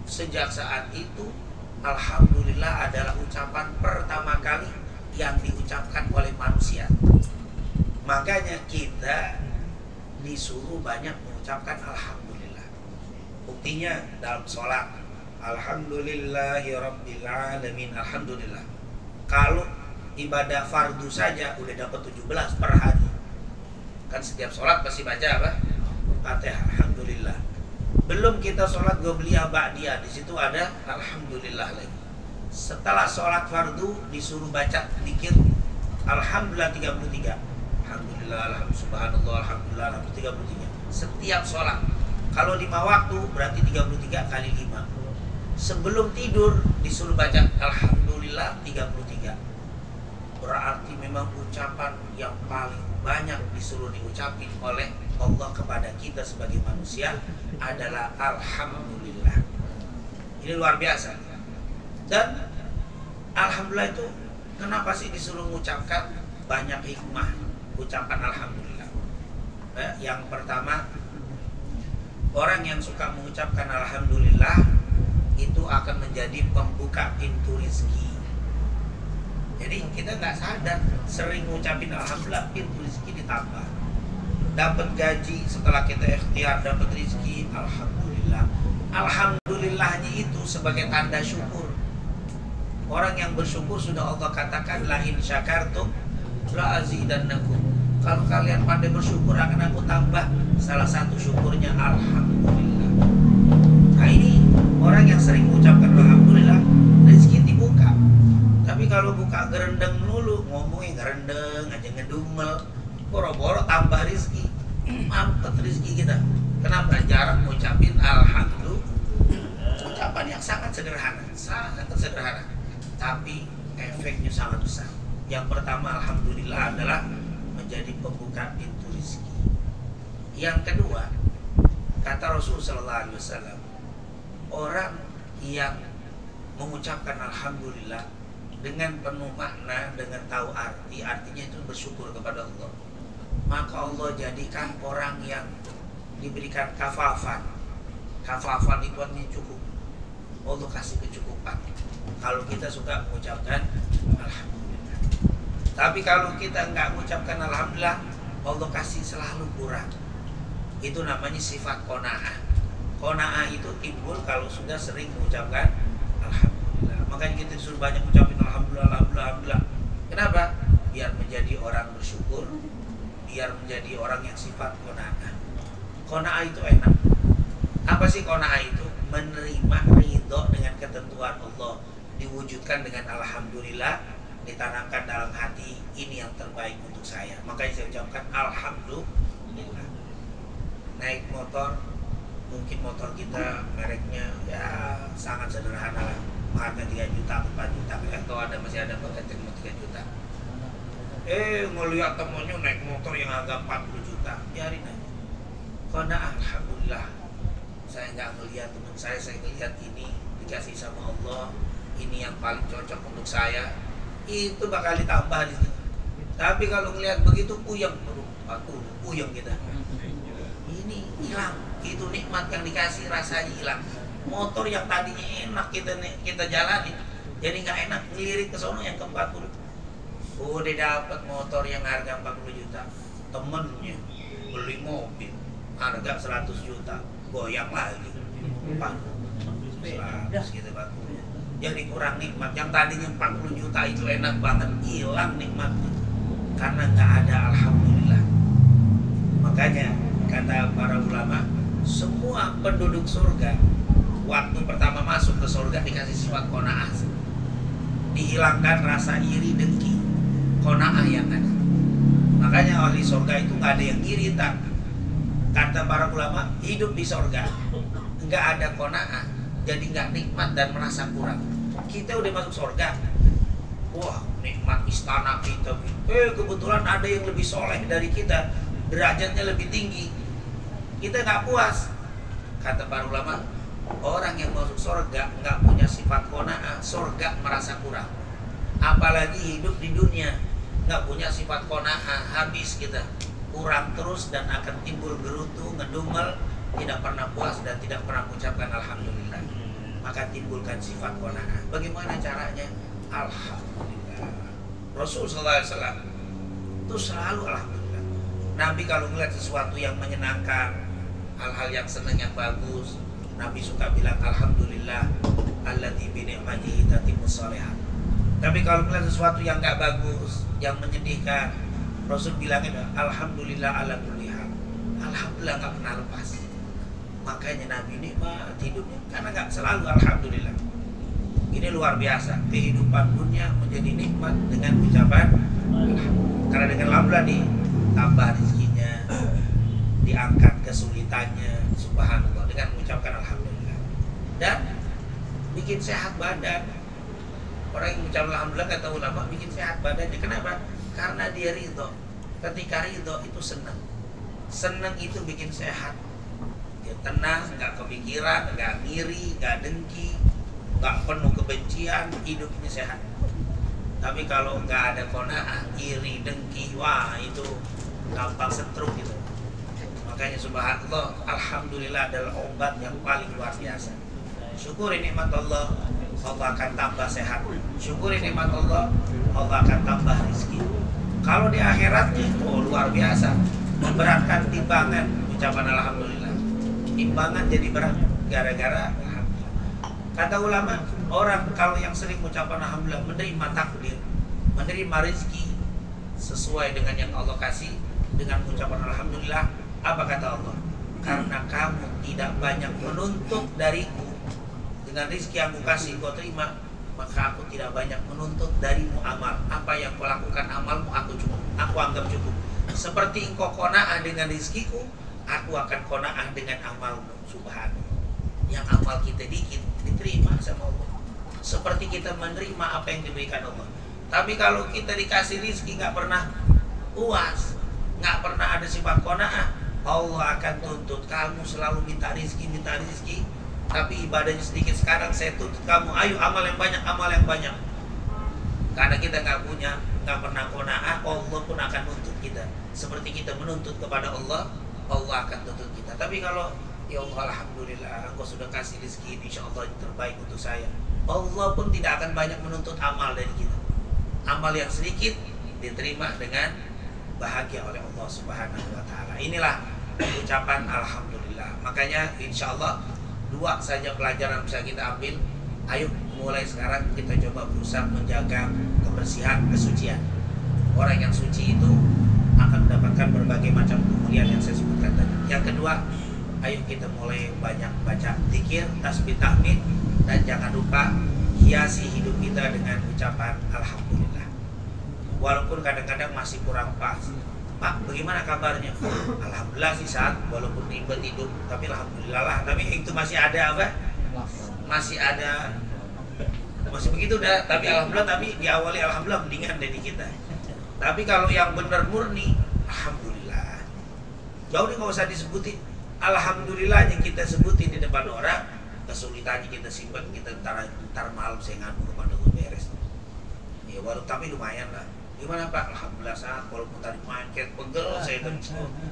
Sejak saat itu alhamdulillah adalah ucapan pertama kali yang diucapkan oleh manusia. Makanya kita disuruh banyak mengucapkan alhamdulillah. Buktinya dalam sholat, alhamdulillahirabbil alamin, alhamdulillah. Kalau ibadah fardu saja udah dapat 17 per hari. Kan setiap sholat pasti baca apa? Fatihah, alhamdulillah. Belum kita sholat qobliyah ba'diyah, di situ ada alhamdulillah lagi. Setelah sholat fardu disuruh baca zikir alhamdulillah 33. Alhamdulillah, alhamdulillah, subhanallah, alhamdulillah, alhamdulillah 33. Setiap sholat. Kalau 5 waktu berarti 33 kali 5. Sebelum tidur disuruh baca alhamdulillah 33. Berarti memang ucapan yang paling banyak disuruh diucapin oleh Allah kepada kita sebagai manusia adalah alhamdulillah. Ini luar biasa. Dan alhamdulillah itu kenapa sih disuruh mengucapkan? Banyak hikmah ucapan alhamdulillah. Yang pertama, orang yang suka mengucapkan alhamdulillah itu akan menjadi pembuka pintu rezeki. Jadi kita nggak sadar, sering ngucapin alhamdulillah, pintu rezeki ditambah. Dapat gaji setelah kita ikhtiar, dapat rezeki, alhamdulillah. Alhamdulillahnya itu sebagai tanda syukur. Orang yang bersyukur sudah Allah katakan la in syakartum la azidannakum. Kalau kalian pandai bersyukur akan aku tambah. Salah satu syukurnya alhamdulillah. Nah ini orang yang sering mengucapkan alhamdulillah, rezeki dibuka. Tapi kalau buka gerendeng dulu, ngomongin gerendeng aja, ngedumel, boro-boro tambah rezeki, mampet rezeki kita. Kenapa? Jarang mengucapin alhamdulillah. Ucapan yang sangat sederhana, tapi efeknya sangat besar. Yang pertama, alhamdulillah adalah menjadi pembuka pintu rezeki. Yang kedua, kata Rasul sallallahu alaihi wasallam, orang yang mengucapkan alhamdulillah dengan penuh makna, dengan tahu artinya itu bersyukur kepada Allah, maka Allah jadikan orang yang diberikan kafafan. Kafafan itu artinya cukup. Allah kasih kecukupan kalau kita suka mengucapkan alhamdulillah. Tapi kalau kita nggak mengucapkan alhamdulillah, Allah kasih selalu kurang. Itu namanya sifat qanaah. Qanaah itu timbul kalau sudah sering mengucapkan alhamdulillah. Makanya kita disuruh banyak mengucapkan alhamdulillah, alhamdulillah, alhamdulillah. Kenapa? Biar menjadi orang bersyukur, biar menjadi orang yang sifat qanaah. Qanaah itu enak. Apa sih qanaah itu? Menerima ridho dengan ketentuan Allah, diwujudkan dengan alhamdulillah, ditanamkan dalam hati, ini yang terbaik untuk saya. Makanya saya ucapkan alhamdulillah. Naik motor, mungkin motor kita mereknya ya sangat sederhana lah, harga 3 juta, 4 juta, atau masih ada paket yang 3 juta. Ngeliat temennya naik motor yang harga 40 juta, biarin aja. Karena alhamdulillah, saya nggak melihat teman saya melihat ini dikasih sama Allah, ini yang paling cocok untuk saya, itu bakal ditambah di sini. Tapi kalau ngelihat begitu puyeng, puyeng kita. Ini hilang, itu nikmat yang dikasih rasanya hilang. Motor yang tadinya enak kita jalanin, jadi nggak enak, ngelirik ke sono yang ke 40. Udah dapat motor yang harga 40 juta, temennya beli mobil harga 100 juta, goyang lagi 100 gitu, jadi kurang nikmat. Yang tadinya 40 juta itu enak banget, hilang nikmatnya karena nggak ada alhamdulillah. Makanya kata para ulama, semua penduduk surga waktu pertama masuk ke surga dikasih sifat qanaah, dihilangkan rasa iri dengki, qanaah yang ada. Makanya ahli surga itu nggak ada yang iri, tak. Kata para ulama, hidup di surga nggak ada qanaah, jadi nggak nikmat dan merasa kurang. Kita udah masuk surga, wah nikmat istana kita, kebetulan ada yang lebih soleh dari kita, derajatnya lebih tinggi, kita nggak puas. Kata para ulama, orang yang masuk surga nggak punya sifat qanaah, surga merasa kurang. Apalagi hidup di dunia nggak punya sifat qanaah, habis kita kurang terus dan akan timbul gerutu, ngedumel, tidak pernah puas dan tidak pernah mengucapkan alhamdulillah. Maka timbulkan sifat qanaah. Bagaimana caranya? Alhamdulillah. Rasul SAW itu selalu alhamdulillah. Nabi kalau melihat sesuatu yang menyenangkan, hal-hal yang senang, yang bagus, Nabi suka bilang alhamdulillah alladzi bi ni'matihi tatimmus shalihat. Tapi kalau melihat sesuatu yang enggak bagus, yang menyedihkan, Rasul bilangnya alhamdulillah ala kulli hal. Alhamdulillah enggak pernah lepas. Makanya Nabi nikmat hidupnya karena enggak selalu alhamdulillah. Ini luar biasa, kehidupan dunia menjadi nikmat dengan ucapan alhamdulillah. Karena dengan alhamdulillah ditambah rezekinya, diangkat kesulitannya, subhanallah, dengan mengucapkan alhamdulillah. Dan bikin sehat badan. Orang yang mengucapkan alhamdulillah kata ulama bikin sehat badannya. Kenapa? Karena dia ridho. Ketika ridho itu senang. Senang itu bikin sehat. Dia tenang, nggak kepikiran, nggak ngiri, nggak dengki, nggak penuh kebencian, hidupnya sehat. Tapi kalau nggak ada qanaah, iri, dengki, wah itu gampang stroke gitu. Makanya subhanallah, alhamdulillah adalah obat yang paling luar biasa. Syukuri nikmat Allah, Allah akan tambah sehat. Syukuri nikmat Allah, Allah akan tambah rezeki. Kalau di akhiratnya, oh luar biasa, memberatkan timbangan ucapan alhamdulillah. Timbangan jadi berat gara-gara alhamdulillah. Kata ulama, orang kalau yang sering mengucapkan alhamdulillah, menerima takdir, menerima rezeki sesuai dengan yang Allah kasih dengan mengucapkan alhamdulillah. Apa kata Allah? Karena kamu tidak banyak menuntut dariku, dengan rezeki yang aku kasih kau terima, maka aku tidak banyak menuntut darimu amal. Apa yang kau lakukan amalmu aku cukup, aku anggap cukup. Seperti engkau qanaah dengan rezekiku, aku akan qanaah dengan amalmu. Subhanallah. Yang amal kita dikit diterima sama Allah, seperti kita menerima apa yang diberikan Allah. Tapi kalau kita dikasih rezeki nggak pernah puas, nggak pernah ada sifat qanaah, Allah akan tuntut kamu selalu minta rezeki, tapi ibadahnya sedikit. Sekarang saya tuntut kamu, ayo amal yang banyak, amal yang banyak. Karena kita nggak punya, nggak pernah qanaah, Allah pun akan nuntut kita. Seperti kita menuntut kepada Allah, Allah akan tuntut kita. Tapi kalau ya Allah alhamdulillah, engkau sudah kasih rezeki, insya Allah yang terbaik untuk saya, Allah pun tidak akan banyak menuntut amal dari kita. Amal yang sedikit diterima dengan bahagia oleh Allah Subhanahu wa ta'ala. Inilah ucapan alhamdulillah. Makanya insya Allah 2 saja pelajaran bisa kita ambil. Ayo mulai sekarang kita coba berusaha menjaga kebersihan, kesucian. Orang yang suci itu akan mendapatkan berbagai macam kemuliaan yang saya sebutkan tadi. Yang kedua, ayo kita mulai banyak baca zikir, tasbih, tahmid, dan jangan lupa hiasi hidup kita dengan ucapan alhamdulillah. Walaupun kadang-kadang masih kurang pas. Pak, bagaimana kabarnya? Alhamdulillah sih saat, walaupun ribet hidup, tapi alhamdulillah lah. Tapi itu masih ada apa? Masih ada, masih begitu dah. Tapi alhamdulillah, tapi diawali alhamdulillah mendingan dari kita. Tapi kalau yang benar murni, alhamdulillah. Jauh deh nggak usah disebutin. Alhamdulillahnya kita sebutin di depan orang, kesulitannya kita simpan, kita ntar malam saya ngadu kepada gue beres. Ya walaupun tapi lumayan lah. Gimana Pak? Alhamdulillah saat walaupun tadi main kayak pegel saya kan,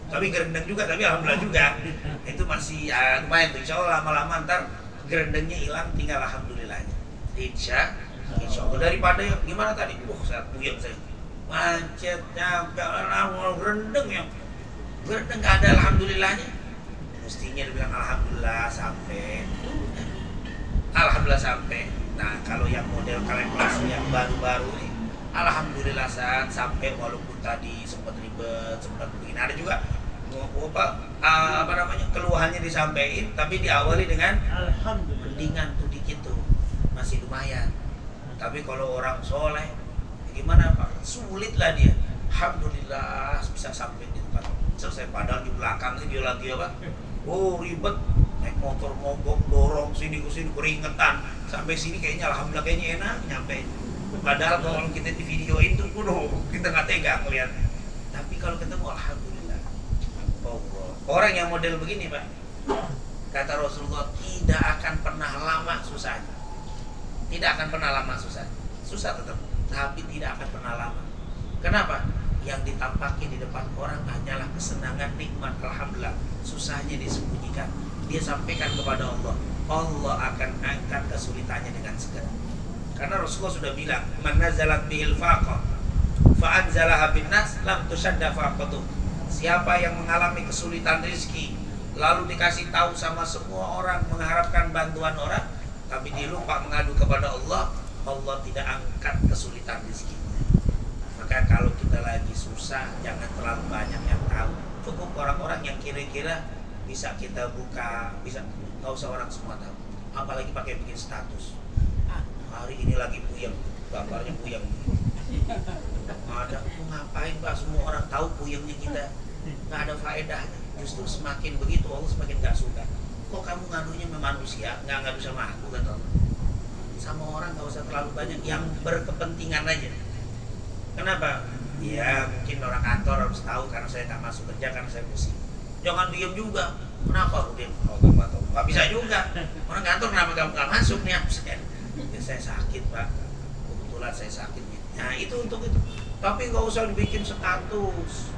tapi gerendeng juga, tapi alhamdulillah juga. Itu masih lumayan tuh. Insya Allah lama-lama ntar gerendengnya hilang, tinggal alhamdulillahnya. Insya Allah. Daripada yang gimana tadi? Saat puyeng saya macet, capek, gerendeng yang gerendeng nggak ada alhamdulillahnya. Mestinya dia bilang alhamdulillah sampai, alhamdulillah sampai. Nah kalau yang model kalkulasi yang baru-baru ini, alhamdulillah saat sampai walaupun tadi sempat ribet, sempat begini, ada juga apa namanya keluhannya disampaikan, tapi diawali dengan alhamdulillah, mendingan tuh dikit tuh, masih lumayan. Tapi kalau orang soleh, gimana Pak? Sulit lah dia. Alhamdulillah bisa sampai di tempat selesai. Padahal di belakang ini dia lagi apa? Oh ribet, naik motor mogok, dorong sini ke sini keringetan. Sampai sini kayaknya alhamdulillah kayaknya enak nyampe. Padahal kalau kita di videoin tuh kita nggak tega ngeliat. Tapi kalau ketemu alhamdulillah. Orang yang model begini Pak, kata Rasulullah, tidak akan pernah lama susahnya. Tidak akan pernah lama susah. Susah tetap, tapi tidak akan pernah lama. Kenapa? Yang ditampakkan di depan orang hanyalah kesenangan, nikmat, alhamdulillah. Susahnya disembunyikan. Dia sampaikan kepada Allah. Allah akan angkat kesulitannya dengan segera. Karena Rasulullah sudah bilang, "Man nazalat bihil faqah fa anzalaha bin nas lam tushadda faqatuh." Siapa yang mengalami kesulitan rezeki lalu dikasih tahu sama semua orang mengharapkan bantuan orang, tapi dia lupa mengadu kepada Allah, Allah tidak angkat kesulitan rezekinya. Maka kalau kita lagi susah, jangan terlalu banyak yang tahu. Cukup orang-orang yang kira-kira bisa kita buka, bisa, nggak usah orang semua tahu. Apalagi pakai bikin status. Hari ini lagi puyeng, gambarnya puyeng. Ada, ngapain Pak? Semua orang tahu puyengnya kita, nggak ada faedahnya. Justru semakin begitu Allah semakin nggak suka. Kok kamu ngadunya sama manusia, nggak ngadu sama aku kan? Sama orang nggak usah terlalu banyak yang berkepentingan aja. Kenapa? Ya mungkin orang kantor harus tahu karena saya tak masuk kerja karena saya pusing. Jangan diam juga. Kenapa aku diam? Oh nggak bisa juga. Orang kantor kenapa kamu nggak masuk nih? Ya, saya sakit Pak. Kebetulan saya sakit. Nah itu untuk itu. Tapi nggak usah dibikin status.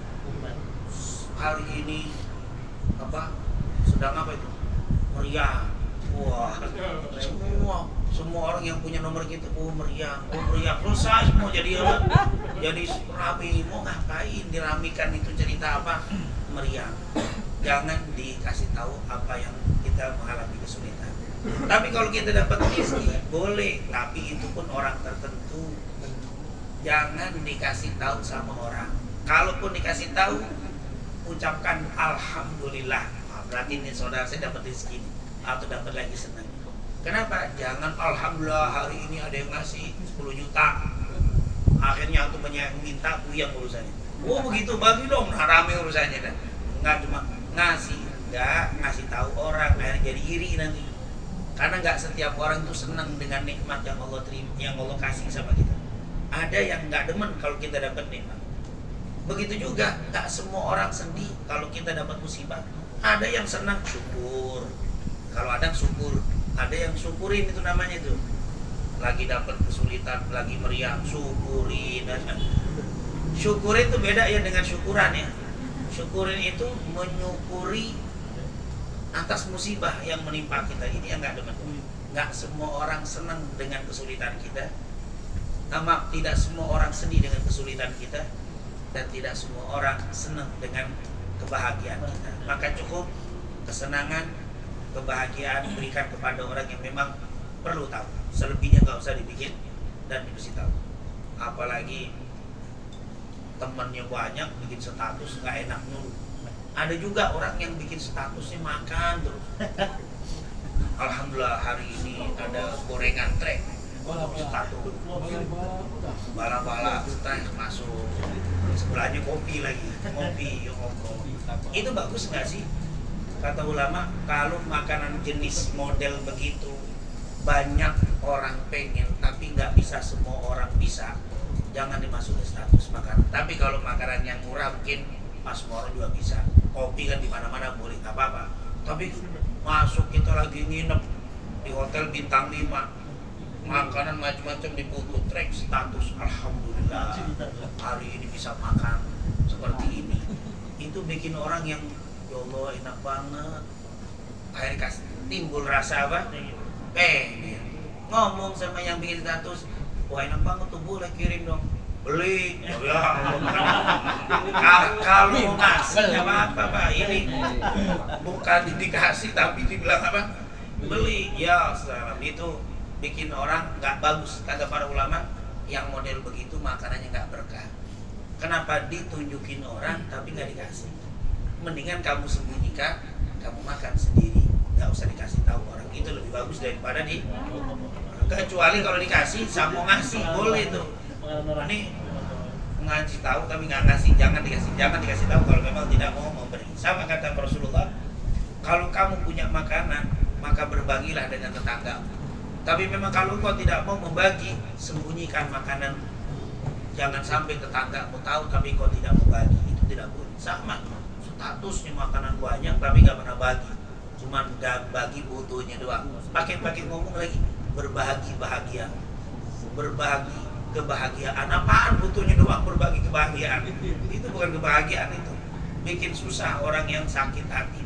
Hari ini apa? Sedang apa itu? Meriah. Wah, semua orang yang punya nomor kita, meriah, selesai semua jadi rapi. Mau ngapain diramikan itu cerita apa? Meriah. Jangan dikasih tahu apa yang kita mengalami kesulitan. Tapi kalau kita dapat rezeki boleh, tapi itu pun orang tertentu. Jangan dikasih tahu sama orang. Kalaupun dikasih tahu, ucapkan alhamdulillah. Berarti ini saudara saya dapat rezeki ini, atau dapat lagi senang. Kenapa? Jangan alhamdulillah hari ini ada yang ngasih 10 juta. Akhirnya aku minta puyeng urusannya. Oh begitu, bagi dong, rame urusannya kan. Enggak cuma ngasih, enggak ngasih tahu orang, akhirnya jadi iri nanti. Karena enggak setiap orang itu senang dengan nikmat yang Allah terima, yang Allah kasih sama kita. Ada yang enggak demen kalau kita dapat nikmat. Begitu juga, enggak semua orang sedih kalau kita dapat musibah. Ada yang senang, syukur. Kalau ada syukur, ada yang syukurin, itu namanya itu. Lagi dapat kesulitan, lagi meriah, syukurin. Syukurin itu beda ya dengan syukuran ya. Syukurin itu menyukuri atas musibah yang menimpa kita. Ini yang enggak demen. Enggak semua orang senang dengan kesulitan kita. Maaf, tidak semua orang sedih dengan kesulitan kita. Dan tidak semua orang senang dengan kebahagiaan kita. Maka cukup kesenangan, kebahagiaan berikan kepada orang yang memang perlu tahu. Selebihnya nggak usah dibikin dan dikasih tahu. Apalagi temannya banyak bikin status nggak enak dulu. Ada juga orang yang bikin statusnya makan terus. Alhamdulillah hari ini ada gorengan trek. Status bala-bala trek masuk. Sebelahnya kopi lagi, ngopi. Itu bagus nggak sih? Kata ulama, kalau makanan jenis model begitu banyak orang pengen, tapi nggak bisa semua orang bisa, jangan dimasukin status makanan. Tapi kalau makanan yang murah mungkin pas semua orang juga bisa. Kopi kan di mana-mana boleh, nggak apa-apa. Tapi masuk kita lagi nginep di hotel bintang 5. Makanan macam-macam diputu trek status, alhamdulillah hari ini bisa makan seperti ini. Itu bikin orang yang ya Allah enak banget. Akhirnya timbul rasa apa? Pengen ngomong sama yang bikin status, wah enak banget tuh, boleh kirim dong. Beli. Oh ya Allah. Kalau mau ngasih apa Pak? Ini bukan dikasih tapi dibilang apa? Beli. Ya salam itu. bikin orang nggak bagus. Kata para ulama, yang model begitu makanannya nggak berkah. Kenapa ditunjukin orang tapi nggak dikasih? Mendingan kamu sembunyikan, kamu makan sendiri, nggak usah dikasih tahu orang. Itu lebih bagus daripada di. Kecuali kalau dikasih, sama ngasih boleh tuh. Ini ngasih tahu tapi nggak ngasih, jangan dikasih tahu kalau memang tidak mau memberi. Sama kata Rasulullah, kalau kamu punya makanan maka berbagilah dengan tetangga. Tapi memang kalau kau tidak mau membagi, sembunyikan makanan. Jangan sampai tetanggamu tahu tapi kau tidak membagi, itu tidak boleh. Sama statusnya makanan banyak tapi nggak pernah bagi, cuman nggak bagi butuhnya doang. Pakai ngomong lagi berbagi bahagia, berbagi kebahagiaan. Apaan butuhnya doang berbagi kebahagiaan? Itu bukan kebahagiaan, itu bikin susah orang yang sakit hati.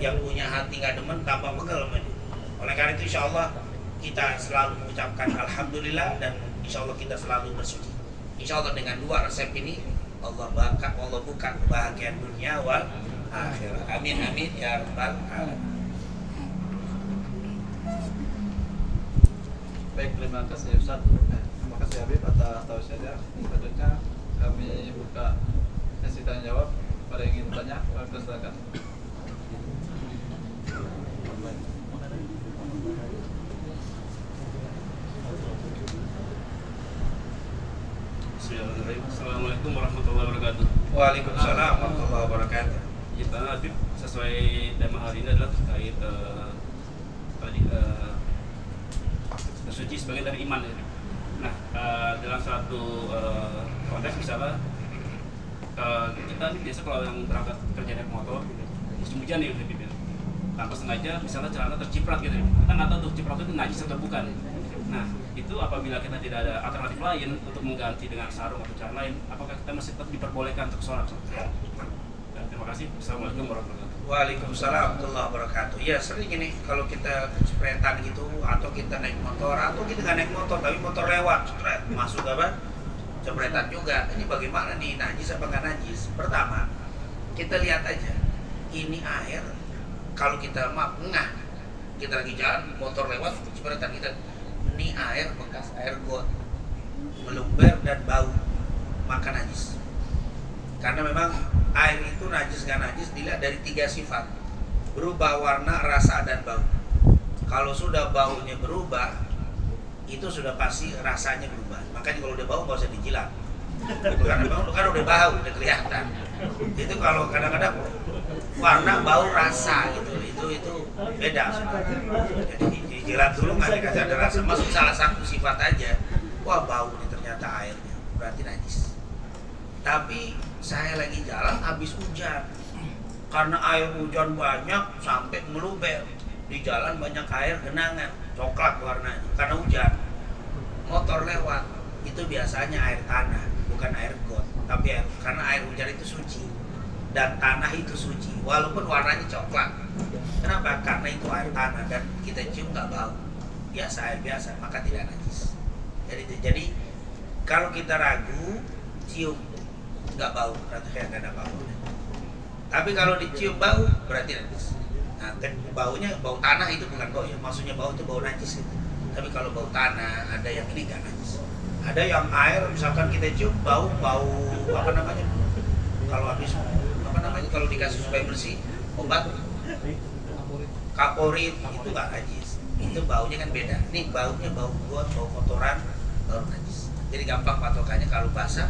Yang punya hati nggak demen tambah pegel. Oleh karena itu insya Allah kita selalu mengucapkan alhamdulillah, dan insya Allah kita selalu bersuci. Insya Allah dengan dua resep ini Allah buka kebahagiaan dunia wal akhirat. Amin amin ya rabbal alamin. Baik, terima kasih Ustaz. Terima kasih Habib atas tausiahnya. Selanjutnya kami buka sesi tanya jawab. Pada yang ingin bertanya, kami persilakan. Assalamualaikum warahmatullahi wabarakatuh. Waalaikumsalam warahmatullahi wabarakatuh. Kita Habib, sesuai tema hari ini adalah terkait bersuci sebagai dari iman. Ya. Nah, dalam satu konteks misalnya kita ini biasa kalau yang berangkat kerja naik motor, musim hujan nih Habib, ya. Tanpa sengaja misalnya celana terciprat gitu, kita nggak tahu tuh ciprat itu najis atau bukan. Nah, itu apabila kita tidak ada alternatif lain untuk mengganti dengan sarung atau cara lain, apakah kita masih tetap diperbolehkan untuk sholat? Terima kasih. Assalamualaikum warahmatullahi wabarakatuh. Waalaikumsalam warahmatullahi wabarakatuh. Ya sering gini, kalau kita spretan gitu, atau kita naik motor, atau kita nggak naik motor tapi motor lewat, masuk apa? Spretan juga. Ini bagaimana nih, najis apa nggak najis? Pertama, kita lihat aja, ini air. Kalau kita ngah, kita lagi jalan, motor lewat, spretan kita. Ini air bekas air got, meluber dan bau, maka najis. Karena memang air itu najis gak najis dilihat dari 3 sifat: berubah warna, rasa, dan bau. Kalau sudah baunya berubah, itu sudah pasti rasanya berubah. Makanya kalau udah bau nggak usah dijilat. Itu karena bau kan udah bau, udah kelihatan. Itu kalau kadang-kadang warna, bau, rasa gitu, itu beda. Jadi dijilat dulu nggak dikasih ada rasa. Masuk salah satu sifat aja, wah bau nih ternyata airnya, berarti najis. Tapi saya lagi jalan habis hujan, karena air hujan banyak sampai meluber di jalan, banyak air genangan coklat warnanya karena hujan. Motor lewat, itu biasanya air tanah, bukan air got, tapi karena air hujan itu suci dan tanah itu suci, walaupun warnanya coklat. Kenapa? Karena itu air tanah dan kita cium nggak bau, biasa, air biasa, maka tidak najis. Jadi kalau kita ragu, cium nggak bau, berarti kayak nggak ada bau. Tapi kalau dicium bau, berarti najis. Nah, baunya bau tanah itu bukan bau ya, maksudnya bau itu bau najis gitu. Tapi kalau bau tanah, ada yang ini nggak najis. Ada yang air, misalkan kita cium bau apa namanya? Kalau habis apa namanya? Kalau dikasih supaya bersih, obat kaporit itu nggak najis. Itu baunya kan beda. Nih baunya bau got, bau kotoran, baru najis. Jadi gampang patokannya, kalau basah,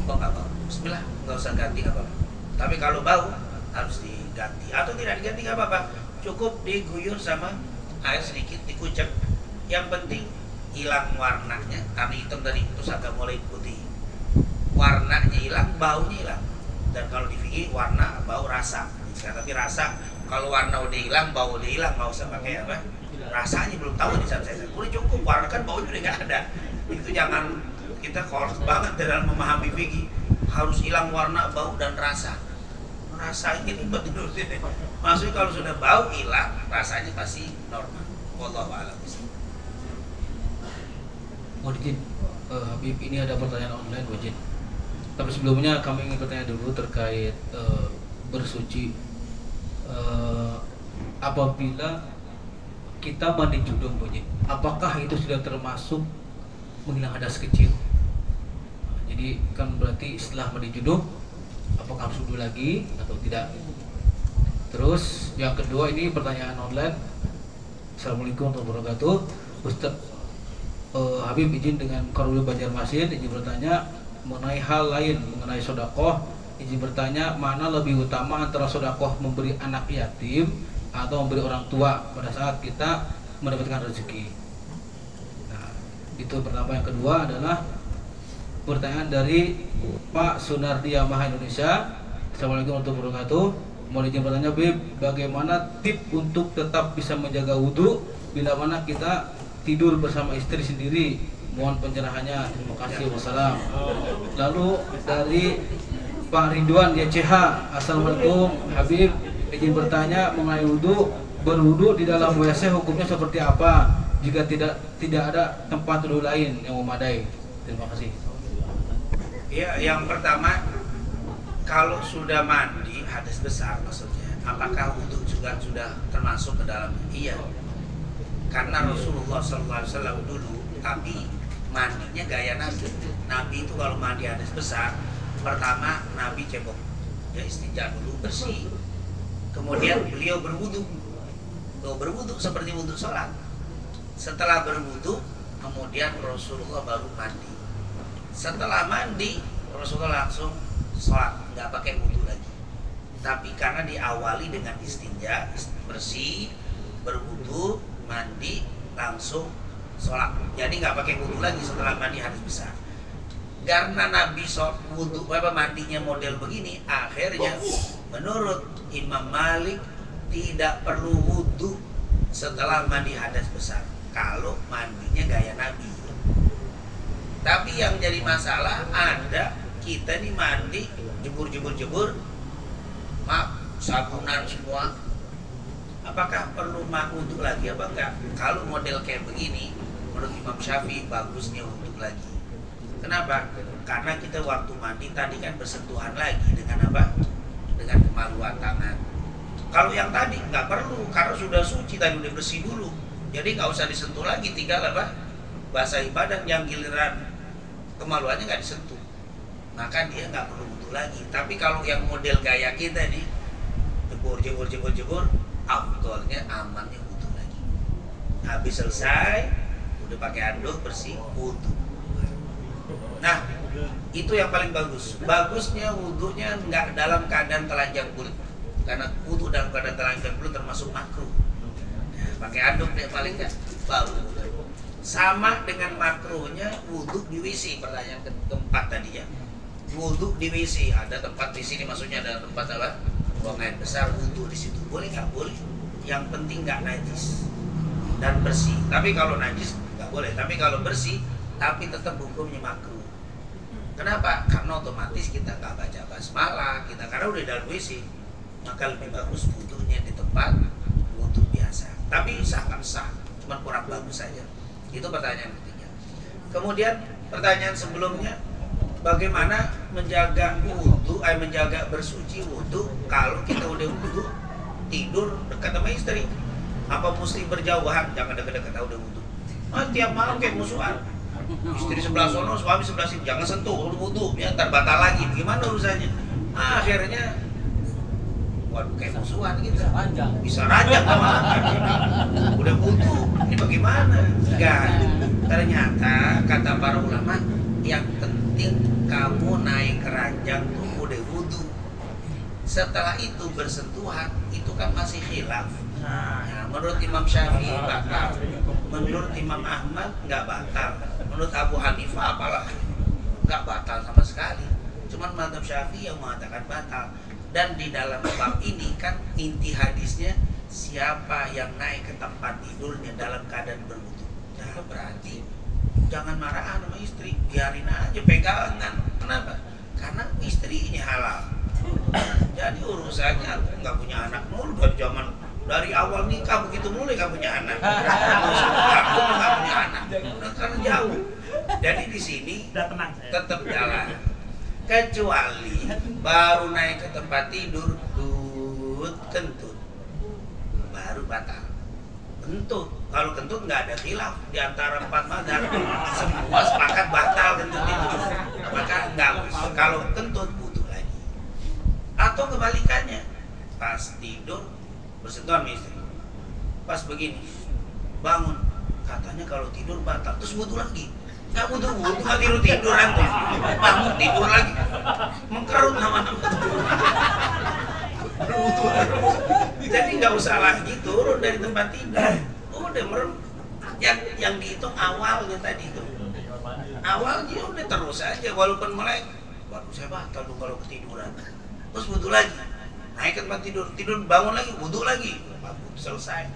kok nggak bau, bismillah, nggak usah ganti apa-apa. Tapi kalau bau harus diganti, atau tidak diganti nggak apa-apa, cukup diguyur sama air sedikit, dikucek. Yang penting hilang warnanya, karena hitam tadi terus agak mulai putih, warnanya hilang, baunya hilang. Dan kalau di fikih warna, bau, rasa. Tapi rasa, kalau warna udah hilang, bau udah hilang, nggak usah pakai apa, rasanya belum tahu di saat saya. Udah cukup, warna kan baunya udah nggak ada. Itu jangan, kita kolot banget dalam memahami fikih, harus hilang warna, bau, dan rasa. Rasanya ribet dulu sini. Maksudnya kalau sudah bau hilang, rasanya pasti normal. Wallahu a'lam. Mohon izin, Habib, ini ada pertanyaan online, izin. Tapi sebelumnya kami ingin bertanya dulu terkait bersuci apabila kita mandi junub Bu Jin, apakah itu sudah termasuk menghilang hadas kecil? Jadi kan berarti setelah mandi junub apakah harus wudu lagi atau tidak? Terus yang kedua ini pertanyaan online. Assalamualaikum warahmatullahi wabarakatuh. Ustaz Habib izin dengan Korwil Banjarmasin izin bertanya mengenai hal lain, mengenai sodakoh. Izin bertanya mana lebih utama antara sodakoh memberi anak yatim atau memberi orang tua pada saat kita mendapatkan rezeki. Nah, itu pertama. Yang kedua adalah pertanyaan dari Pak Sunardi Yamaha Indonesia. Assalamualaikum warahmatullahi wabarakatuh. Mau izin bertanya Bib, bagaimana tip untuk tetap bisa menjaga wudhu bila mana kita tidur bersama istri sendiri? Mohon pencerahannya. Terima kasih. Wassalam. Lalu dari Pak Ridwan YCH. Assalamualaikum Habib, izin bertanya mengenai wudhu. Berwudhu di dalam WC hukumnya seperti apa jika tidak ada tempat wudhu lain yang memadai? Terima kasih. Ya, yang pertama, kalau sudah mandi hadas besar maksudnya, apakah wudhu juga sudah termasuk ke dalam? Iya. Karena Rasulullah SAW dulu, tapi mandinya gaya Nabi. Nabi itu kalau mandi hadas besar, pertama Nabi cebok, ya istinja dulu bersih. Kemudian beliau berwudhu seperti wudhu sholat. Setelah berwudhu, kemudian Rasulullah baru mandi. Setelah mandi, Rasulullah langsung sholat, nggak pakai wudhu lagi. Tapi karena diawali dengan istinja, bersih, berwudhu, mandi, langsung sholat. Jadi nggak pakai wudhu lagi setelah mandi hadas besar. Karena Nabi wudhu mandinya model begini, akhirnya menurut Imam Malik tidak perlu wudhu setelah mandi hadas besar kalau mandinya gaya Nabi. Tapi yang jadi masalah ada kita nih mandi jebur, maaf sabunan semua, apakah perlu wudhu lagi apa enggak? Kalau model kayak begini menurut Imam Syafi'i bagusnya wudhu lagi. Kenapa? Karena kita waktu mandi tadi kan bersentuhan lagi dengan apa? Dengan kemaluan tangan. Kalau yang tadi nggak perlu, karena sudah suci tadi udah bersih dulu. Jadi nggak usah disentuh lagi, tinggal apa? Basahi badan, yang giliran kemaluannya nggak disentuh. Maka dia nggak perlu wudhu lagi. Tapi kalau yang model gaya kita nih, jebur, afdolnya amannya wudhu lagi. Habis selesai, udah pakai handuk bersih, wudhu. Nah, itu yang paling bagus. Bagusnya wudhunya nggak dalam keadaan telanjang kulit, karena wudhu dalam keadaan telanjang kulit termasuk makruh. Nah, pakai anduk deh paling nggak baru. Sama dengan makruhnya wudhu di WC. Pertanyaan keempat tadi ya, wudhu di WC. Ada tempat di sini, maksudnya ada tempat apa? Buang air besar, wudhu di situ. Boleh nggak? Boleh. Yang penting nggak najis dan bersih. Tapi kalau najis nggak boleh. Tapi kalau bersih, tapi tetap hukumnya makruh. Kenapa? Karena otomatis kita nggak baca basmalah, kita karena udah dalam WC, maka lebih bagus wudhunya di tempat wudhu biasa. Tapi sah kan sah, cuma kurang bagus saja. Itu pertanyaan ketiga. Kemudian pertanyaan sebelumnya, bagaimana menjaga wudhu, menjaga bersuci wudhu kalau kita udah wudhu tidur dekat sama istri? Apa mesti berjauhan? Jangan dekat-dekat udah wudhu. Tiap malam kayak musuhan. Istri sebelah sono, suami sebelah sini, jangan sentuh, wudhu, ya ntar batal lagi. Gimana urusannya? Akhirnya, waduh kayak musuhan gitu. Bisa ranjang sama udah wudhu, ini bagaimana? Enggak. Ternyata kata para ulama, yang penting kamu naik ke ranjang tuh udah wudhu. Setelah itu bersentuhan, itu kan masih khilaf. Nah, menurut Imam Syafi'i batal, menurut Imam Ahmad nggak batal, menurut Abu Hanifah apalah nggak batal sama sekali. Cuman mazhab Syafi'i yang mengatakan batal. Dan di dalam bab ini kan inti hadisnya, siapa yang naik ke tempat tidurnya dalam keadaan berwudu. Nah, berarti jangan marah sama istri, biarin aja pegangan. Kenapa? Karena istrinya halal. Jadi urusannya aku nggak punya anak mulu dari awal nikah begitu mulai kamu punya anak. Aku nggak punya anak, karena jauh. Jadi di sini tetap jalan. Kecuali baru naik ke tempat tidur, kentut, baru batal. Kentut, kalau kentut nggak ada khilaf di antara 4 mazhab, semua sepakat batal kentut itu. Maka nggak, kalau kentut butuh lagi. Atau kebalikannya, pas tidur bersentuhan sama istri, pas begini bangun, katanya kalau tidur batal, terus butuh lagi. Nggak butuh, nggak tidur antum, bangun tidur lagi, mengkerut nama-nama. Jadi nggak usah lagi turun dari tempat tidur, udah merem. Yang dihitung awalnya tadi itu, awalnya udah terus aja, walaupun melek, waduh saya batal tuh kalau ketiduran, terus butuh lagi, naik ke tempat tidur bangun lagi, butuh lagi, selesai.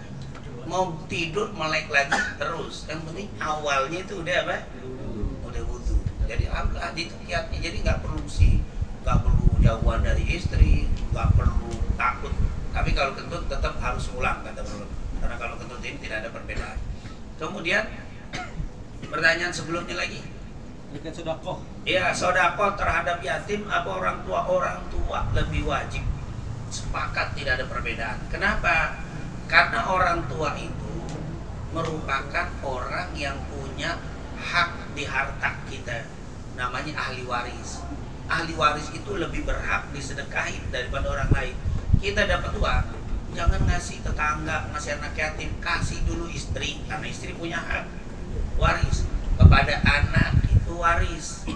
Mau tidur melek lagi terus, yang penting awalnya itu udah apa? Udah wudu. Jadi alhamdulillah itu kiatnya. Jadi nggak perlu jauhan dari istri, nggak perlu takut. Tapi kalau kentut tetap harus ulang kata Rasulullah. Karena kalau kentut ini tidak ada perbedaan. Kemudian pertanyaan sebelumnya lagi. Bikin sedekah. Iya, sedekah terhadap yatim apa orang tua lebih wajib. Sepakat tidak ada perbedaan. Kenapa? Karena orang tua itu merupakan orang yang punya hak di harta kita, namanya ahli waris. Ahli waris itu lebih berhak disedekahin daripada orang lain. Kita dapat uang, jangan ngasih tetangga, ngasih anak yatim, kasih dulu istri, karena istri punya hak waris. Kepada anak itu waris,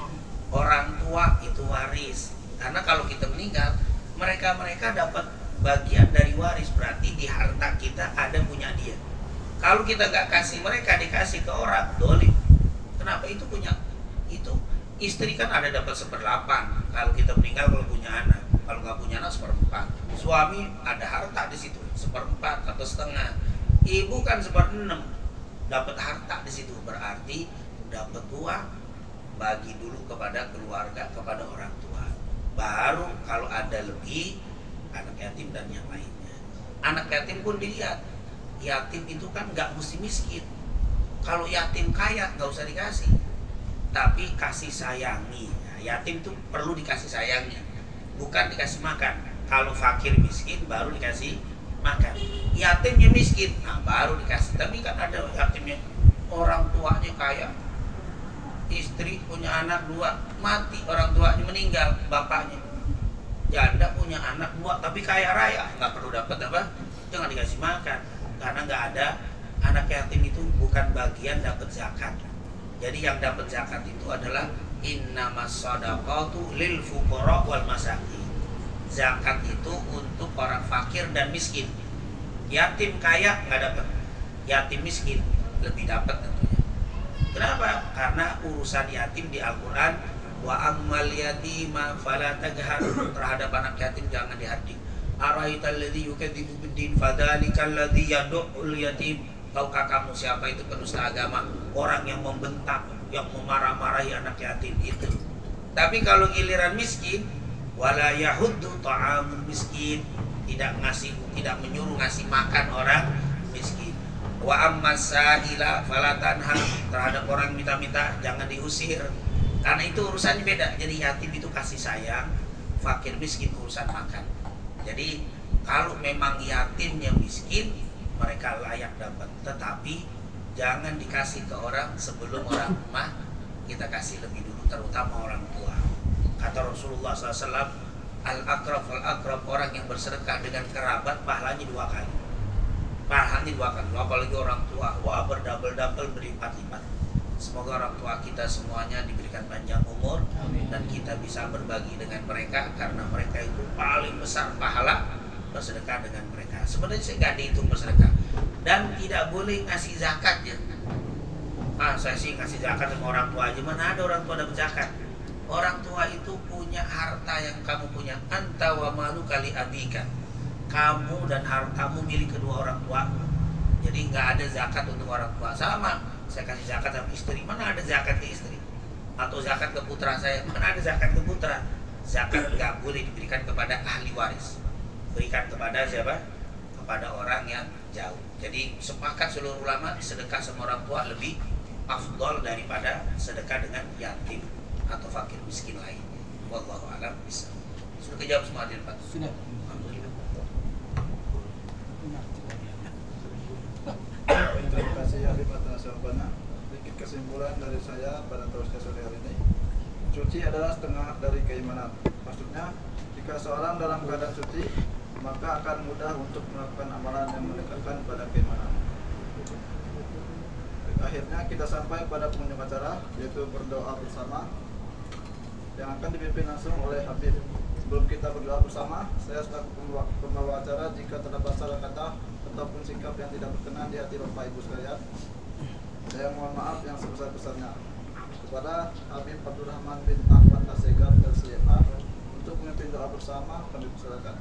orang tua itu waris. Karena kalau kita meninggal, mereka dapat bagian dari waris, berarti di harta kita ada punya dia. Kalau kita nggak kasih mereka, dikasih ke orang, dolim. Kenapa? Itu punya, itu istri kan ada dapat 1/8 kalau kita meninggal, kalau punya anak. Kalau nggak punya anak 1/4. Suami ada harta di situ 1/4 atau setengah. Ibu kan 1/6 dapat harta di situ, berarti dapat uang, bagi dulu kepada keluarga, kepada orang tua. Baru kalau ada lebih, anak yatim dan yang lainnya. Anak yatim pun dilihat, yatim itu kan nggak mesti miskin. Kalau yatim kaya nggak usah dikasih, tapi kasih sayangi. Nah, yatim itu perlu dikasih sayangi, bukan dikasih makan. Kalau fakir miskin baru dikasih makan. Yatimnya miskin, nah baru dikasih. Tapi kan ada yatimnya orang tuanya kaya, istri punya anak 2, mati orang tuanya, meninggal bapaknya. Janda punya anak 2 tapi kaya raya, nggak perlu dapat apa, jangan dikasih makan, karena nggak ada. Anak yatim itu bukan bagian dapat zakat. Jadi yang dapat zakat itu adalah innamas shadaqatu lil fuqara wal masakin. Zakat itu untuk orang fakir dan miskin. Yatim kaya nggak dapat, yatim miskin lebih dapat tentunya. Kenapa? Karena urusan yatim di Al-Quran, wa ammal yatima fala taghar, terhadap anak yatim jangan dihadik. Araital ladzi yukadzibu biddin fadzalikal ladzi yad'ul yatim. Tahukah kamu siapa itu penusta agama? Orang yang membentak, yang memarah-marahi anak yatim itu. Tapi kalau giliran miskin, wala yahuddu ta'amul miskin, tidak menyuruh ngasih makan orang miskin. Wa ammas sa'ila fala tanha, terhadap orang minta-minta jangan diusir. Karena itu urusannya beda. Jadi yatim itu kasih sayang, fakir miskin urusan makan. Jadi kalau memang yatimnya miskin, mereka layak dapat. Tetapi jangan dikasih ke orang sebelum orang rumah, kita kasih lebih dulu, terutama orang tua. Kata Rasulullah SAW, al-akrab wal-akrab, orang yang bersedekah dengan kerabat pahalanya 2 kali. Pahalanya 2 kali. Apalagi orang tua, wah berdouble-double, berlipat-lipat. Semoga orang tua kita semuanya diberikan panjang umur. Amin. Dan kita bisa berbagi dengan mereka, karena mereka itu paling besar pahala bersedekah dengan mereka. Sebenarnya saya nggak dihitung bersedekah, dan tidak boleh ngasih zakat ya. Saya sih ngasih zakat sama orang tua aja, mana ada orang tua dapat zakat. Orang tua itu punya harta yang kamu punya. Anta wa malu kali abika, kamu dan hartamu milik kedua orang tua. Jadi nggak ada zakat untuk orang tua. Sama, saya kasih zakat sama istri, mana ada zakat ke istri? Atau zakat ke putra saya, mana ada zakat ke putra? Zakat nggak boleh diberikan kepada ahli waris, berikan kepada siapa? Kepada orang yang jauh. Jadi sepakat seluruh ulama, sedekah sama orang tua lebih afdol daripada sedekah dengan yatim atau fakir miskin lainnya. Wallahu a'lam bishawab. Sudah kejawab semua hadirin Pak? Sudah. Alhamdulillah. kalimat nasyabana. Sedikit kesimpulan dari saya pada Tausiah sore hari ini. Suci adalah setengah dari keimanan. Maksudnya, jika seorang dalam keadaan suci, maka akan mudah untuk melakukan amalan yang mendekatkan pada keimanan. Akhirnya kita sampai pada pengunjung acara, yaitu berdoa bersama yang akan dipimpin langsung oleh Habib. Sebelum kita berdoa bersama, saya selaku pembawa acara, jika terdapat salah kata ataupun sikap yang tidak berkenan di hati Bapak Ibu sekalian, saya mohon maaf yang sebesar-besarnya. Kepada Habib Abdurrahman bin Ahmad Asegaf LCMA untuk memimpin doa bersama, kami persilakan.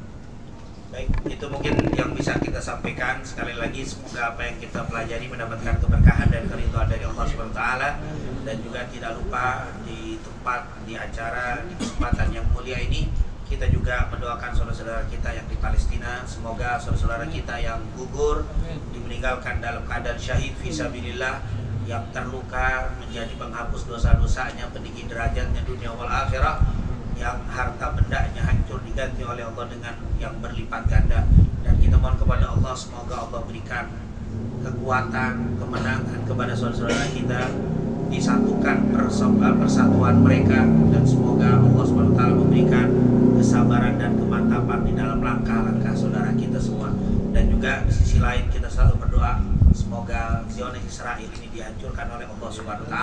Baik, itu mungkin yang bisa kita sampaikan. Sekali lagi, semoga apa yang kita pelajari mendapatkan keberkahan dan keridhaan dari Allah SWT. Dan juga tidak lupa di tempat, di acara, di kesempatan yang mulia ini, kita juga mendoakan saudara-saudara kita yang di Palestina. Semoga saudara-saudara kita yang gugur, meninggalkan dalam keadaan syahid fisabilillah, yang terluka menjadi penghapus dosa-dosanya, peninggi derajatnya dunia wal akhirah, yang harta bendanya hancur diganti oleh Allah dengan yang berlipat ganda. Dan kita mohon kepada Allah, semoga Allah berikan kekuatan, kemenangan kepada saudara-saudara kita, disatukan persatuan mereka, dan semoga Allah SWT memberikan kesabaran dan kemantapan di dalam langkah-langkah saudara kita semua. Dan juga di sisi lain kita selalu berdoa, semoga Zionis Israel ini dihancurkan oleh Allah SWT,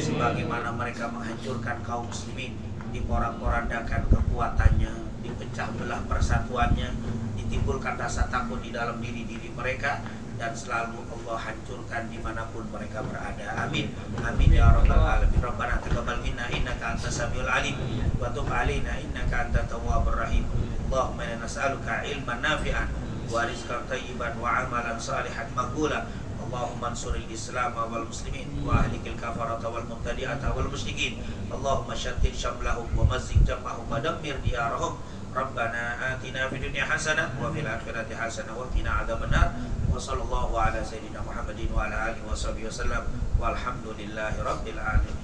sebagaimana mereka menghancurkan kaum muslimin, diporak-porandakan kekuatannya, dipecah belah persatuannya, ditimbulkan rasa takut di dalam diri-diri mereka, dan selalu Allah hancurkan dimanapun mereka berada. Amin. Amin ya rabbal alamin. Rabbana taqabbal minna innaka antas samiul alim wa tub alaina innaka antat tawwabur rahim. Allahumma inna nas'aluka ilman nafi'an wa rizqan thayyiban wa amalan salihan maqbula. Allahumma ansuril Islam wal muslimin wa ahlikil kafarata wal mubtadi'ata wal musyrikin. Allahumma shattit syamlahum wa mazzik jam'ahum wa dammir diyarahum. Rabbana atina fid dunya hasanah wa fil akhirati hasanah wa qina adzabannar. Wa sallallahu ala sayyidina Muhammadin wa ala alihi washabihi wasallam. Walhamdulillahi rabbil alamin.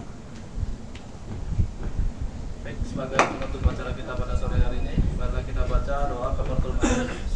Baik, sebagai penutup acara kita pada sore hari ini, marilah kita baca doa kafaratul majlis.